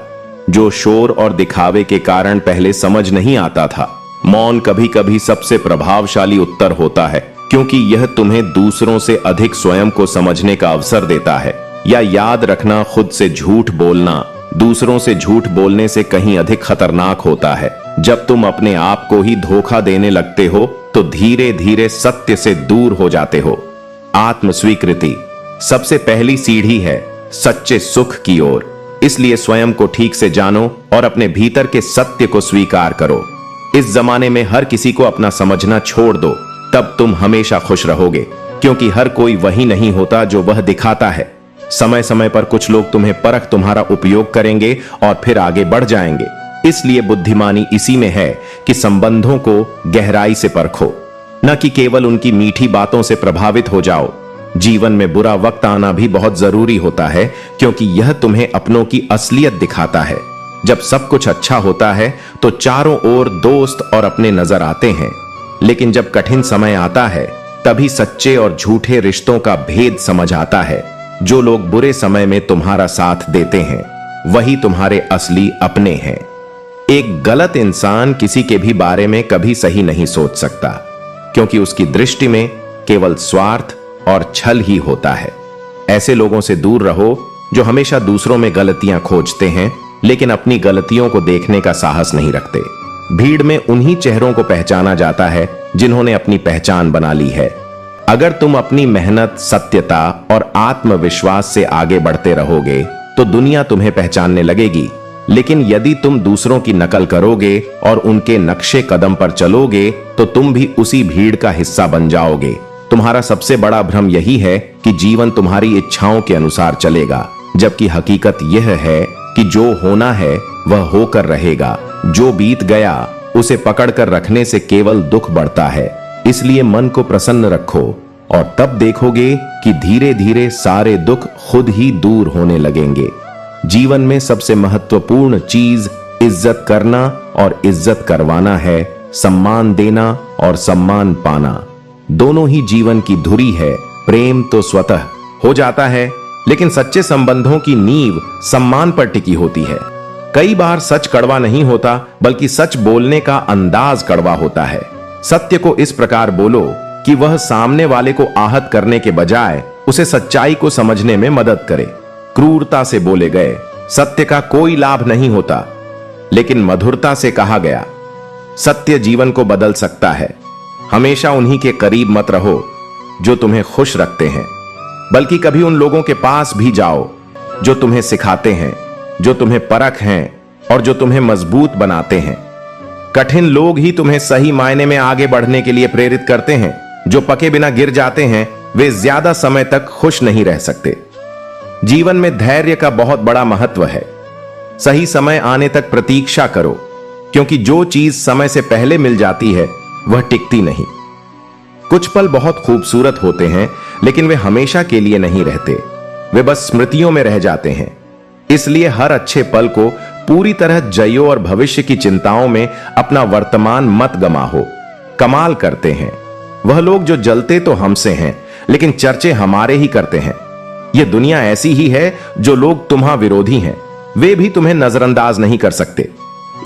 जो शोर और दिखावे के कारण पहले समझ नहीं आता था। मौन कभी कभी सबसे प्रभावशाली उत्तर होता है, क्योंकि यह तुम्हें दूसरों से अधिक स्वयं को समझने का अवसर देता है। या याद रखना, खुद से झूठ बोलना दूसरों से झूठ बोलने से कहीं अधिक खतरनाक होता है। जब तुम अपने आप को ही धोखा देने लगते हो तो धीरे धीरे सत्य से दूर हो जाते हो। आत्म स्वीकृति सबसे पहली सीढ़ी है सच्चे सुख की ओर। इसलिए स्वयं को ठीक से जानो और अपने भीतर के सत्य को स्वीकार करो। इस जमाने में हर किसी को अपना समझना छोड़ दो, तब तुम हमेशा खुश रहोगे, क्योंकि हर कोई वही नहीं होता जो वह दिखाता है। समय समय पर कुछ लोग तुम्हें परख तुम्हारा उपयोग करेंगे और फिर आगे बढ़ जाएंगे। इसलिए बुद्धिमानी इसी में है कि संबंधों को गहराई से परखो, न कि केवल उनकी मीठी बातों से प्रभावित हो जाओ। जीवन में बुरा वक्त आना भी बहुत जरूरी होता है, क्योंकि यह तुम्हें अपनों की असलियत दिखाता है। जब सब कुछ अच्छा होता है तो चारों ओर दोस्त और अपने नजर आते हैं, लेकिन जब कठिन समय आता है तभी सच्चे और झूठे रिश्तों का भेद समझ आता है। जो लोग बुरे समय में तुम्हारा साथ देते हैं वही तुम्हारे असली अपने हैं। एक गलत इंसान किसी के भी बारे में कभी सही नहीं सोच सकता, क्योंकि उसकी दृष्टि में केवल स्वार्थ और छल ही होता है। ऐसे लोगों से दूर रहो जो हमेशा दूसरों में गलतियां खोजते हैं, लेकिन अपनी गलतियों को देखने का साहस नहीं रखते। भीड़ में उन्हीं चेहरों को पहचाना जाता है जिन्होंने अपनी पहचान बना ली है। अगर तुम अपनी मेहनत, सत्यता और आत्मविश्वास से आगे बढ़ते रहोगे तो दुनिया तुम्हें पहचानने लगेगी। लेकिन यदि तुम दूसरों की नकल करोगे और उनके नक्शे कदम पर चलोगे तो तुम भी उसी भीड़ का हिस्सा बन जाओगे। तुम्हारा सबसे बड़ा भ्रम यही है कि जीवन तुम्हारी इच्छाओं के अनुसार चलेगा, जबकि हकीकत यह है कि जो होना है वह होकर रहेगा। जो बीत गया उसे पकड़कर रखने से केवल दुख बढ़ता है। इसलिए मन को प्रसन्न रखो और तब देखोगे कि धीरे धीरे सारे दुख खुद ही दूर होने लगेंगे। जीवन में सबसे महत्वपूर्ण चीज इज्जत करना और इज्जत करवाना है, सम्मान देना और सम्मान पाना। दोनों ही जीवन की धुरी है। प्रेम तो स्वतः हो जाता है, लेकिन सच्चे संबंधों की नींव सम्मान पर टिकी होती है। कई बार सच कड़वा नहीं होता, बल्कि सच बोलने का अंदाज कड़वा होता है। सत्य को इस प्रकार बोलो कि वह सामने वाले को आहत करने के बजाय उसे सच्चाई को समझने में मदद करे। क्रूरता से बोले गए सत्य का कोई लाभ नहीं होता, लेकिन मधुरता से कहा गया सत्य जीवन को बदल सकता है। हमेशा उन्हीं के करीब मत रहो जो तुम्हें खुश रखते हैं, बल्कि कभी उन लोगों के पास भी जाओ जो तुम्हें सिखाते हैं, जो तुम्हें परख हैं और जो तुम्हें मजबूत बनाते हैं। कठिन लोग ही तुम्हें सही मायने में आगे बढ़ने के लिए प्रेरित करते हैं। जो पके बिना गिर जाते हैं वे ज्यादा समय तक खुश नहीं रह सकते। जीवन में धैर्य का बहुत बड़ा महत्व है। सही समय आने तक प्रतीक्षा करो, क्योंकि जो चीज समय से पहले मिल जाती है वह टिकती नहीं। कुछ पल बहुत खूबसूरत होते हैं, लेकिन वे हमेशा के लिए नहीं रहते, वे बस स्मृतियों में रह जाते हैं। इसलिए हर अच्छे पल को पूरी तरह जयो और भविष्य की चिंताओं में अपना वर्तमान मत गमाओ। कमाल करते हैं वह लोग जो जलते तो हमसे हैं, लेकिन चर्चे हमारे ही करते हैं। यह दुनिया ऐसी ही है, जो लोग तुम्हारे विरोधी हैं वे भी तुम्हें नजरअंदाज नहीं कर सकते।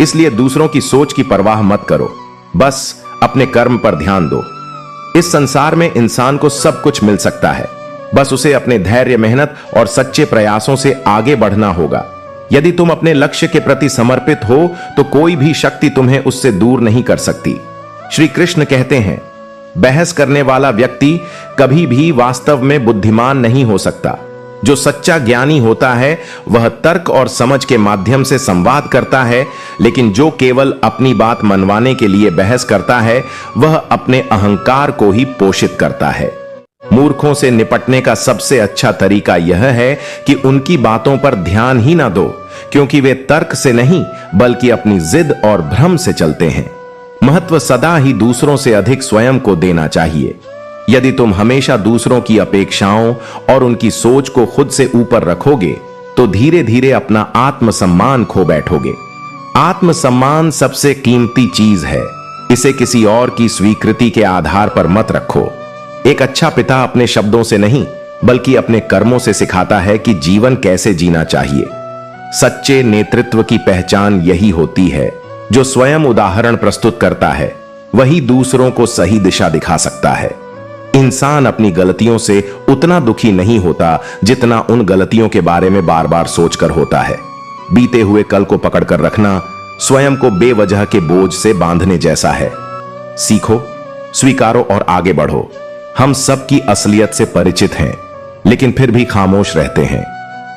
इसलिए दूसरों की सोच की परवाह मत करो, बस अपने कर्म पर ध्यान दो। इस संसार में इंसान को सब कुछ मिल सकता है, बस उसे अपने धैर्य, मेहनत और सच्चे प्रयासों से आगे बढ़ना होगा। यदि तुम अपने लक्ष्य के प्रति समर्पित हो तो कोई भी शक्ति तुम्हें उससे दूर नहीं कर सकती। श्री कृष्ण कहते हैं, बहस करने वाला व्यक्ति कभी भी वास्तव में बुद्धिमान नहीं हो सकता। जो सच्चा ज्ञानी होता है वह तर्क और समझ के माध्यम से संवाद करता है, लेकिन जो केवल अपनी बात मनवाने के लिए बहस करता है वह अपने अहंकार को ही पोषित करता है। मूर्खों से निपटने का सबसे अच्छा तरीका यह है कि उनकी बातों पर ध्यान ही ना दो, क्योंकि वे तर्क से नहीं बल्कि अपनी जिद और भ्रम से चलते हैं। महत्व सदा ही दूसरों से अधिक स्वयं को देना चाहिए। यदि तुम हमेशा दूसरों की अपेक्षाओं और उनकी सोच को खुद से ऊपर रखोगे तो धीरे धीरे अपना आत्मसम्मान खो बैठोगे। आत्मसम्मान सबसे कीमती चीज है, इसे किसी और की स्वीकृति के आधार पर मत रखो। एक अच्छा पिता अपने शब्दों से नहीं बल्कि अपने कर्मों से सिखाता है कि जीवन कैसे जीना चाहिए। सच्चे नेतृत्व की पहचान यही होती है, जो स्वयं उदाहरण प्रस्तुत करता है वही दूसरों को सही दिशा दिखा सकता है। इंसान अपनी गलतियों से उतना दुखी नहीं होता जितना उन गलतियों के बारे में बार बार सोचकर होता है। बीते हुए कल को पकड़कर रखना स्वयं को बेवजह के बोझ से बांधने जैसा है। सीखो, स्वीकारो और आगे बढ़ो। हम सबकी असलियत से परिचित हैं, लेकिन फिर भी खामोश रहते हैं।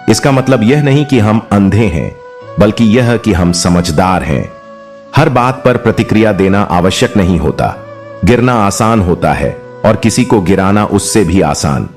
इसका मतलब यह नहीं कि हम अंधे हैं, बल्कि यह कि हम समझदार हैं। हर बात पर प्रतिक्रिया देना आवश्यक नहीं होता। गिरना आसान होता है और किसी को गिराना उससे भी आसान।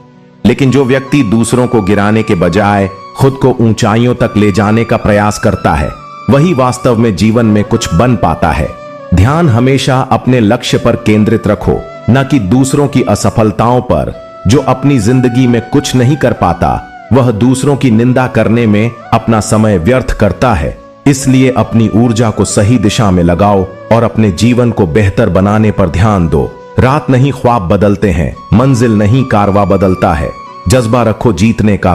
लेकिन जो व्यक्ति दूसरों को गिराने के बजाय खुद को ऊंचाइयों तक ले जाने का प्रयास करता है वही वास्तव में जीवन में कुछ बन पाता है। ध्यान हमेशा अपने लक्ष्य पर केंद्रित रखो, न कि दूसरों की असफलताओं पर। जो अपनी जिंदगी में कुछ नहीं कर पाता वह दूसरों की निंदा करने में अपना समय व्यर्थ करता है। इसलिए अपनी ऊर्जा को सही दिशा में लगाओ और अपने जीवन को बेहतर बनाने पर ध्यान दो। रात नहीं ख्वाब बदलते हैं, मंजिल नहीं कारवा बदलता है। जज्बा रखो जीतने का,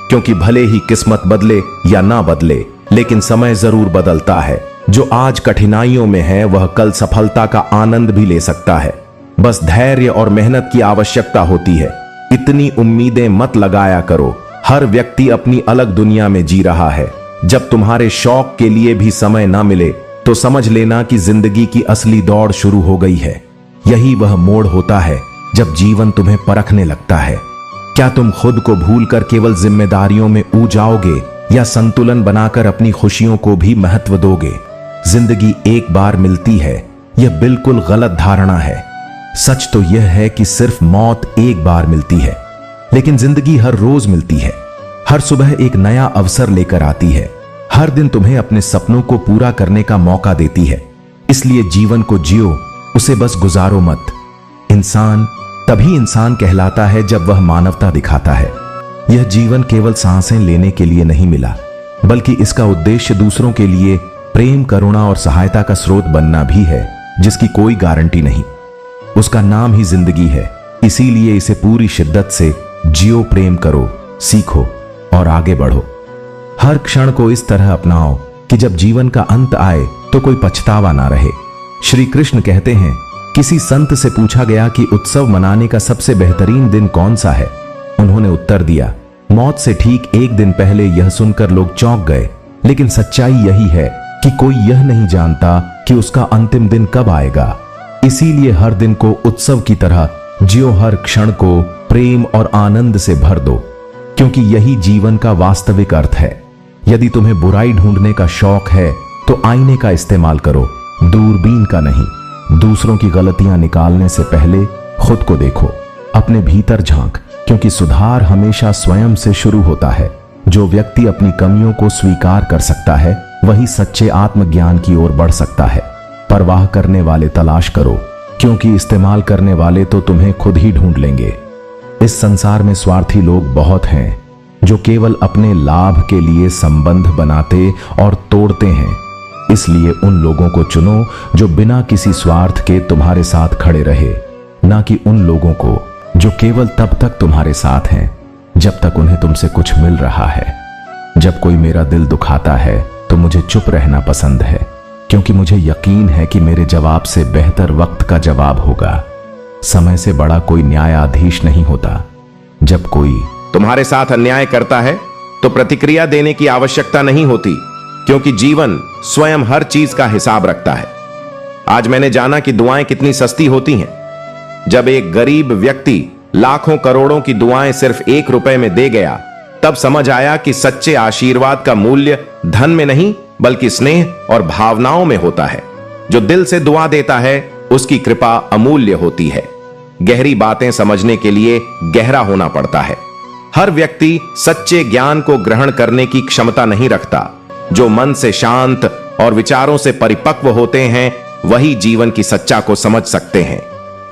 क्योंकि भले ही किस्मत बदले या ना बदले, लेकिन समय जरूर बदलता है। जो आज कठिनाइयों में है वह कल सफलता का आनंद भी ले सकता है। बस धैर्य और मेहनत की आवश्यकता होती है। इतनी उम्मीदें मत लगाया करो। हर व्यक्ति अपनी अलग दुनिया में जी रहा है। जब तुम्हारे शौक के लिए भी समय ना मिले तो समझ लेना कि जिंदगी की असली दौड़ शुरू हो गई है। यही वह मोड़ होता है जब जीवन तुम्हें परखने लगता है। क्या तुम खुद को भूलकर केवल जिम्मेदारियों में ऊ जाओगे या संतुलन बनाकर अपनी खुशियों को भी महत्व दोगे? जिंदगी एक बार मिलती है, यह बिल्कुल गलत धारणा है। सच तो यह है कि सिर्फ मौत एक बार मिलती है, लेकिन जिंदगी हर रोज मिलती है। हर सुबह एक नया अवसर लेकर आती है। हर दिन तुम्हें अपने सपनों को पूरा करने का मौका देती है। इसलिए जीवन को जियो, उसे बस गुजारो मत। इंसान तभी इंसान कहलाता है जब वह मानवता दिखाता है। यह जीवन केवल सांसें लेने के लिए नहीं मिला, बल्कि इसका उद्देश्य दूसरों के लिए प्रेम, करुणा और सहायता का स्रोत बनना भी है, जिसकी कोई गारंटी नहीं। उसका नाम ही जिंदगी है। इसीलिए इसे पूरी शिद्दत से जियो, प्रेम करो, सीखो और आगे बढ़ो। हर क्षण को इस तरह अपनाओ कि जब जीवन का अंत आए तो कोई पछतावा ना रहे। श्री कृष्ण कहते हैं, किसी संत से पूछा गया कि उत्सव मनाने का सबसे बेहतरीन दिन कौन सा है। उन्होंने उत्तर दिया, मौत से ठीक एक दिन पहले। यह सुनकर लोग चौंक गए, लेकिन सच्चाई यही है कि कोई यह नहीं जानता कि उसका अंतिम दिन कब आएगा। इसीलिए हर दिन को उत्सव की तरह जियो, हर क्षण को प्रेम और आनंद से भर दो, क्योंकि यही जीवन का वास्तविक अर्थ है। यदि तुम्हें बुराई ढूंढने का शौक है तो आईने का इस्तेमाल करो। दूरबीन का नहीं। दूसरों की गलतियां निकालने से पहले खुद को देखो, अपने भीतर झांक, क्योंकि सुधार हमेशा स्वयं से शुरू होता है। जो व्यक्ति अपनी कमियों को स्वीकार कर सकता है वही सच्चे आत्मज्ञान की ओर बढ़ सकता है। परवाह करने वाले तलाश करो, क्योंकि इस्तेमाल करने वाले तो तुम्हें खुद ही ढूंढ लेंगे। इस संसार में स्वार्थी लोग बहुत हैं, जो केवल अपने लाभ के लिए संबंध बनाते और तोड़ते हैं। इसलिए उन लोगों को चुनो जो बिना किसी स्वार्थ के तुम्हारे साथ खड़े रहे, ना कि उन लोगों को जो केवल तब तक तुम्हारे साथ हैं जब तक उन्हें तुमसे कुछ मिल रहा है। जब कोई मेरा दिल दुखाता है तो मुझे चुप रहना पसंद है, क्योंकि मुझे यकीन है कि मेरे जवाब से बेहतर वक्त का जवाब होगा। समय से बड़ा कोई न्यायाधीश नहीं होता। जब कोई तुम्हारे साथ अन्याय करता है तो प्रतिक्रिया देने की आवश्यकता नहीं होती, क्योंकि जीवन स्वयं हर चीज का हिसाब रखता है। आज मैंने जाना कि दुआएं कितनी सस्ती होती हैं। जब एक गरीब व्यक्ति लाखों करोड़ों की दुआएं सिर्फ 1 रुपए में दे गया, तब समझ आया कि सच्चे आशीर्वाद का मूल्य धन में नहीं बल्कि स्नेह और भावनाओं में होता है। जो दिल से दुआ देता है उसकी कृपा अमूल्य होती है। गहरी बातें समझने के लिए गहरा होना पड़ता है। हर व्यक्ति सच्चे ज्ञान को ग्रहण करने की क्षमता नहीं रखता। जो मन से शांत और विचारों से परिपक्व होते हैं वही जीवन की सच्चा को समझ सकते हैं।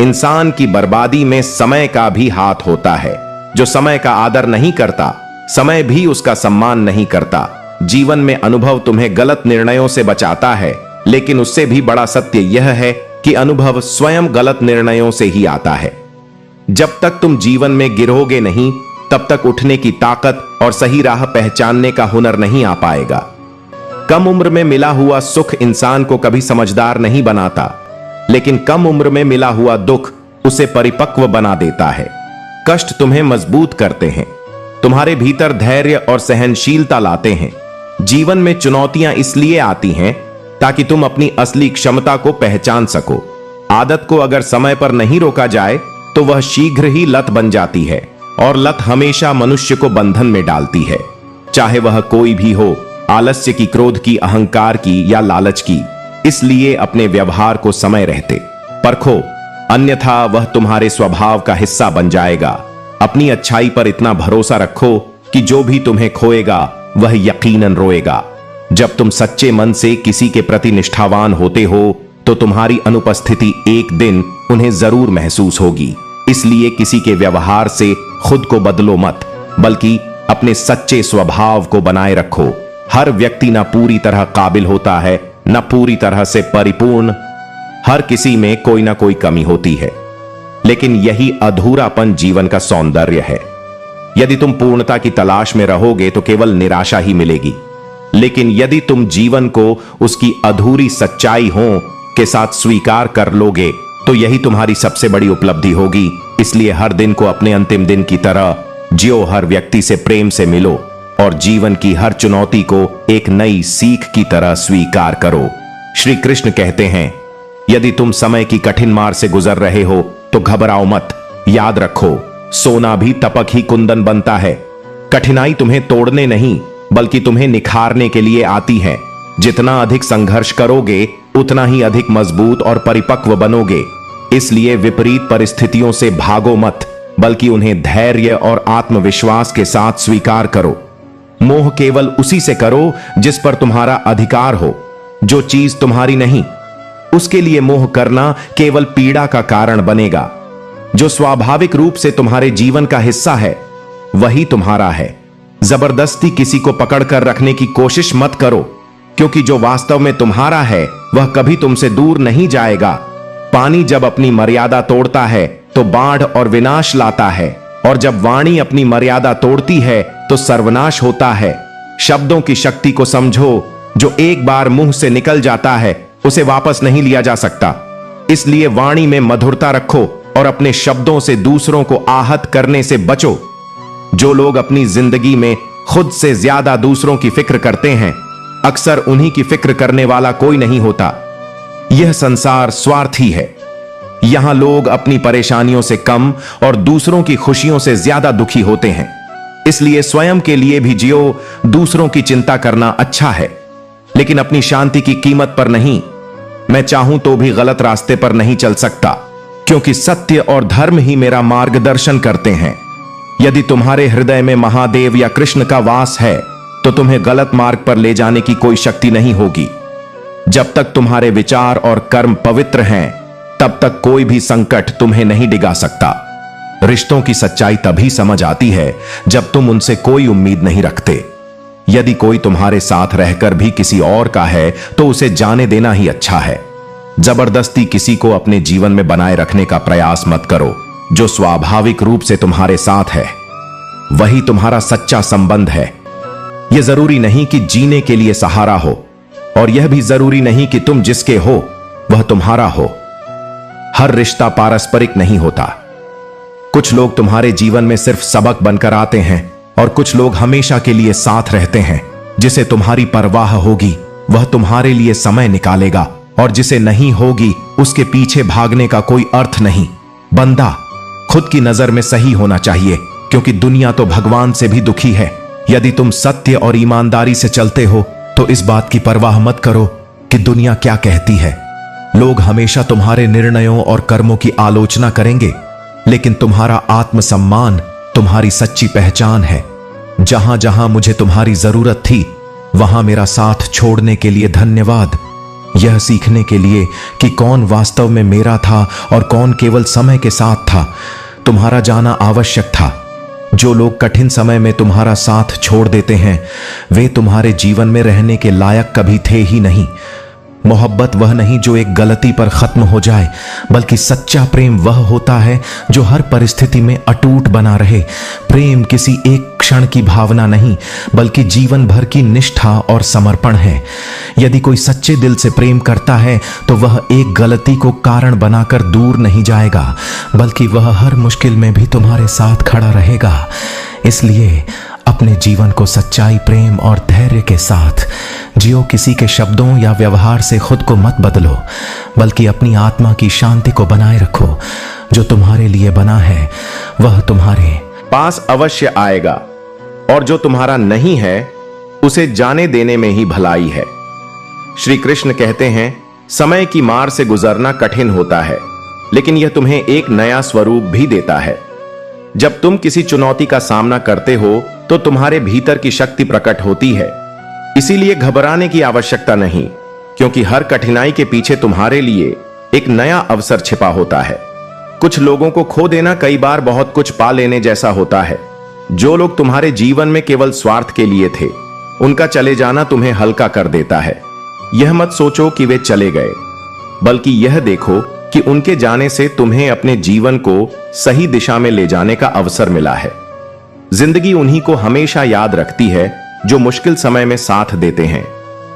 इंसान की बर्बादी में समय का भी हाथ होता है। जो समय का आदर नहीं करता, समय भी उसका सम्मान नहीं करता। जीवन में अनुभव तुम्हें गलत निर्णयों से बचाता है, लेकिन उससे भी बड़ा सत्य यह है कि अनुभव स्वयं गलत निर्णयों से ही आता है। जब तक तुम जीवन में गिरोगे नहीं, तब तक उठने की ताकत और सही राह पहचानने का हुनर नहीं आ पाएगा। कम उम्र में मिला हुआ सुख इंसान को कभी समझदार नहीं बनाता, लेकिन कम उम्र में मिला हुआ दुख उसे परिपक्व बना देता है। कष्ट तुम्हें मजबूत करते हैं, तुम्हारे भीतर धैर्य और सहनशीलता लाते हैं। जीवन में चुनौतियां इसलिए आती हैं ताकि तुम अपनी असली क्षमता को पहचान सको। आदत को अगर समय पर नहीं रोका जाए तो वह शीघ्र ही लत बन जाती है, और लत हमेशा मनुष्य को बंधन में डालती है, चाहे वह कोई भी हो, आलस्य की, क्रोध की, अहंकार की या लालच की। इसलिए अपने व्यवहार को समय रहते परखो, अन्यथा वह तुम्हारे स्वभाव का हिस्सा बन जाएगा। अपनी अच्छाई पर इतना भरोसा रखो कि जो भी तुम्हें खोएगा वह यकीनन रोएगा। जब तुम सच्चे मन से किसी के प्रति निष्ठावान होते हो तो तुम्हारी अनुपस्थिति एक दिन उन्हें जरूर महसूस होगी। इसलिए किसी के व्यवहार से खुद को बदलो मत, बल्कि अपने सच्चे स्वभाव को बनाए रखो। हर व्यक्ति न पूरी तरह काबिल होता है, न पूरी तरह से परिपूर्ण। हर किसी में कोई ना कोई कमी होती है, लेकिन यही अधूरापन जीवन का सौंदर्य है। यदि तुम पूर्णता की तलाश में रहोगे तो केवल निराशा ही मिलेगी, लेकिन यदि तुम जीवन को उसकी अधूरी सच्चाई हो के साथ स्वीकार कर लोगे तो यही तुम्हारी सबसे बड़ी उपलब्धि होगी। इसलिए हर दिन को अपने अंतिम दिन की तरह जियो, हर व्यक्ति से प्रेम से मिलो और जीवन की हर चुनौती को एक नई सीख की तरह स्वीकार करो। श्री कृष्ण कहते हैं, यदि तुम समय की कठिन मार से गुजर रहे हो तो घबराओ मत। याद रखो, सोना भी तपक ही कुंदन बनता है। कठिनाई तुम्हें तोड़ने नहीं बल्कि तुम्हें निखारने के लिए आती है। जितना अधिक संघर्ष करोगे उतना ही अधिक मजबूत और परिपक्व बनोगे। इसलिए विपरीत परिस्थितियों से भागो मत, बल्कि उन्हें धैर्य और आत्मविश्वास के साथ स्वीकार करो। मोह केवल उसी से करो जिस पर तुम्हारा अधिकार हो। जो चीज तुम्हारी नहीं उसके लिए मोह करना केवल पीड़ा का कारण बनेगा। जो स्वाभाविक रूप से तुम्हारे जीवन का हिस्सा है वही तुम्हारा है। जबरदस्ती किसी को पकड़कर रखने की कोशिश मत करो, क्योंकि जो वास्तव में तुम्हारा है वह कभी तुमसे दूर नहीं जाएगा। पानी जब अपनी मर्यादा तोड़ता है तो बाढ़ और विनाश लाता है, और जब वाणी अपनी मर्यादा तोड़ती है तो सर्वनाश होता है। शब्दों की शक्ति को समझो, जो एक बार मुंह से निकल जाता है उसे वापस नहीं लिया जा सकता। इसलिए वाणी में मधुरता रखो और अपने शब्दों से दूसरों को आहत करने से बचो। जो लोग अपनी जिंदगी में खुद से ज्यादा दूसरों की फिक्र करते हैं, अक्सर उन्हीं की फिक्र करने वाला कोई नहीं होता। यह संसार स्वार्थी है। यहां लोग अपनी परेशानियों से कम और दूसरों की खुशियों से ज्यादा दुखी होते हैं। इसलिए स्वयं के लिए भी जियो। दूसरों की चिंता करना अच्छा है, लेकिन अपनी शांति की कीमत पर नहीं। मैं चाहूं तो भी गलत रास्ते पर नहीं चल सकता, क्योंकि सत्य और धर्म ही मेरा मार्गदर्शन करते हैं। यदि तुम्हारे हृदय में महादेव या कृष्ण का वास है तो तुम्हें गलत मार्ग पर ले जाने की कोई शक्ति नहीं होगी। जब तक तुम्हारे विचार और कर्म पवित्र हैं, तब तक कोई भी संकट तुम्हें नहीं डिगा सकता। रिश्तों की सच्चाई तभी समझ आती है जब तुम उनसे कोई उम्मीद नहीं रखते। यदि कोई तुम्हारे साथ रहकर भी किसी और का है तो उसे जाने देना ही अच्छा है। जबरदस्ती किसी को अपने जीवन में बनाए रखने का प्रयास मत करो। जो स्वाभाविक रूप से तुम्हारे साथ है वही तुम्हारा सच्चा संबंध है। यह जरूरी नहीं कि जीने के लिए सहारा हो, और यह भी जरूरी नहीं कि तुम जिसके हो वह तुम्हारा हो। हर रिश्ता पारस्परिक नहीं होता। कुछ लोग तुम्हारे जीवन में सिर्फ सबक बनकर आते हैं और कुछ लोग हमेशा के लिए साथ रहते हैं। जिसे तुम्हारी परवाह होगी वह तुम्हारे लिए समय निकालेगा, और जिसे नहीं होगी उसके पीछे भागने का कोई अर्थ नहीं। बंदा, खुद की नजर में सही होना चाहिए, क्योंकि दुनिया तो भगवान से भी दुखी है। यदि तुम सत्य और ईमानदारी से चलते हो तो इस बात की परवाह मत करो कि दुनिया क्या कहती है। लोग हमेशा तुम्हारे निर्णयों और कर्मों की आलोचना करेंगे, लेकिन तुम्हारा आत्मसम्मान तुम्हारी सच्ची पहचान है। जहां जहां मुझे तुम्हारी जरूरत थी वहां मेरा साथ छोड़ने के लिए धन्यवाद। यह सीखने के लिए कि कौन वास्तव में मेरा था और कौन केवल समय के साथ था, तुम्हारा जाना आवश्यक था। जो लोग कठिन समय में तुम्हारा साथ छोड़ देते हैं वे तुम्हारे जीवन में रहने के लायक कभी थे ही नहीं। मोहब्बत वह नहीं जो एक गलती पर खत्म हो जाए, बल्कि सच्चा प्रेम वह होता है जो हर परिस्थिति में अटूट बना रहे। प्रेम किसी एक क्षण की भावना नहीं, बल्कि जीवन भर की निष्ठा और समर्पण है। यदि कोई सच्चे दिल से प्रेम करता है तो वह एक गलती को कारण बनाकर दूर नहीं जाएगा, बल्कि वह हर मुश्किल में भी तुम्हारे साथ खड़ा रहेगा। इसलिए अपने जीवन को सच्चाई, प्रेम और धैर्य के साथ जियो। किसी के शब्दों या व्यवहार से खुद को मत बदलो, बल्कि अपनी आत्मा की शांति को बनाए रखो। जो तुम्हारे लिए बना है वह तुम्हारे पास अवश्य आएगा, और जो तुम्हारा नहीं है उसे जाने देने में ही भलाई है। श्री कृष्ण कहते हैं, समय की मार से गुजरना कठिन होता है, लेकिन यह तुम्हें एक नया स्वरूप भी देता है। जब तुम किसी चुनौती का सामना करते हो तो तुम्हारे भीतर की शक्ति प्रकट होती है। इसीलिए घबराने की आवश्यकता नहीं, क्योंकि हर कठिनाई के पीछे तुम्हारे लिए एक नया अवसर छिपा होता है। कुछ लोगों को खो देना कई बार बहुत कुछ पा लेने जैसा होता है। जो लोग तुम्हारे जीवन में केवल स्वार्थ के लिए थे, उनका चले जाना तुम्हें हल्का कर देता है। यह मत सोचो कि वे चले गए, बल्कि यह देखो कि उनके जाने से तुम्हें अपने जीवन को सही दिशा में ले जाने का अवसर मिला है। जिंदगी उन्हीं को हमेशा याद रखती है जो मुश्किल समय में साथ देते हैं,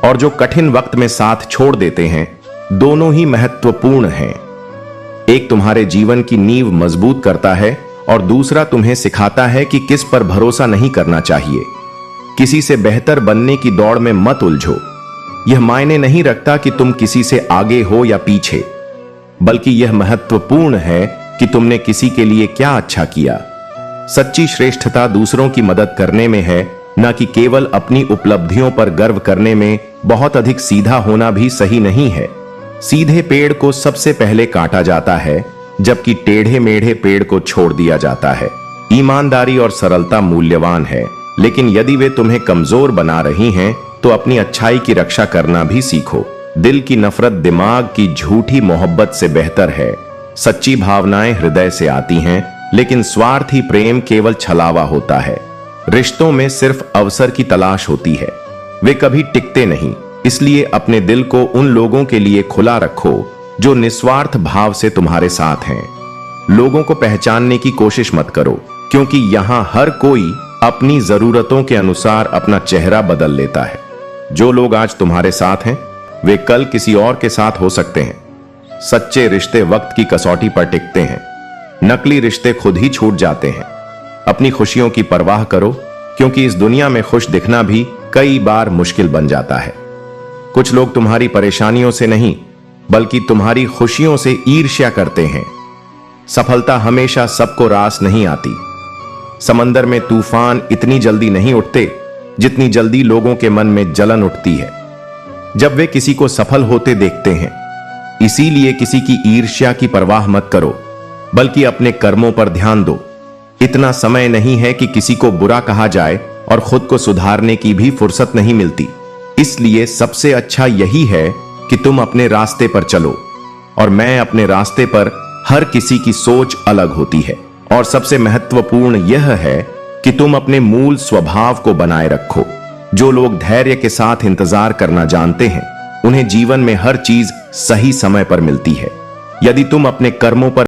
और जो कठिन वक्त में साथ छोड़ देते हैं। दोनों ही महत्वपूर्ण हैं। एक तुम्हारे जीवन की नींव मजबूत करता है और दूसरा तुम्हें सिखाता है कि किस पर भरोसा नहीं करना चाहिए। किसी से बेहतर बनने की दौड़ में मत उलझो। यह मायने नहीं रखता कि तुम किसी से आगे हो या पीछे, बल्कि यह महत्वपूर्ण है कि तुमने किसी के लिए क्या अच्छा किया। सच्ची श्रेष्ठता दूसरों की मदद करने में है, न कि केवल अपनी उपलब्धियों पर गर्व करने में। बहुत अधिक सीधा होना भी सही नहीं है। सीधे पेड़ को सबसे पहले काटा जाता है, जबकि टेढ़े मेढ़े पेड़ को छोड़ दिया जाता है। ईमानदारी और सरलता मूल्यवान है, लेकिन यदि वे तुम्हें कमजोर बना रही हैं तो अपनी अच्छाई की रक्षा करना भी सीखो। दिल की नफरत दिमाग की झूठी मोहब्बत से बेहतर है। सच्ची भावनाएं हृदय से आती हैं, लेकिन स्वार्थी प्रेम केवल छलावा होता है। रिश्तों में सिर्फ अवसर की तलाश होती है, वे कभी टिकते नहीं। इसलिए अपने दिल को उन लोगों के लिए खुला रखो जो निस्वार्थ भाव से तुम्हारे साथ हैं। लोगों को पहचानने की कोशिश मत करो, क्योंकि यहां हर कोई अपनी जरूरतों के अनुसार अपना चेहरा बदल लेता है। जो लोग आज तुम्हारे साथ हैं वे कल किसी और के साथ हो सकते हैं। सच्चे रिश्ते वक्त की कसौटी पर टिकते हैं, नकली रिश्ते खुद ही छूट जाते हैं। अपनी खुशियों की परवाह करो, क्योंकि इस दुनिया में खुश दिखना भी कई बार मुश्किल बन जाता है। कुछ लोग तुम्हारी परेशानियों से नहीं, बल्कि तुम्हारी खुशियों से ईर्ष्या करते हैं। सफलता हमेशा सबको रास नहीं आती। समंदर में तूफान इतनी जल्दी नहीं उठते जितनी जल्दी लोगों के मन में जलन उठती है। जब वे किसी को सफल होते देखते हैं इसीलिए किसी की ईर्ष्या की परवाह मत करो, बल्कि अपने कर्मों पर ध्यान दो। इतना समय नहीं है कि किसी को बुरा कहा जाए और खुद को सुधारने की भी फुर्सत नहीं मिलती। इसलिए सबसे अच्छा यही है कि तुम अपने रास्ते पर चलो, और मैं अपने रास्ते पर। हर किसी की सोच अलग होती है, और सबसे महत्वपूर्ण यह है कि तुम अपने मूल स्वभाव को बनाए रखो। जो लोग धैर्य के साथ इंतजार करना जानते हैं, उन्हें जीवन में हर चीज सही समय पर मिलती है। यदि तुम अपने कर्मों पर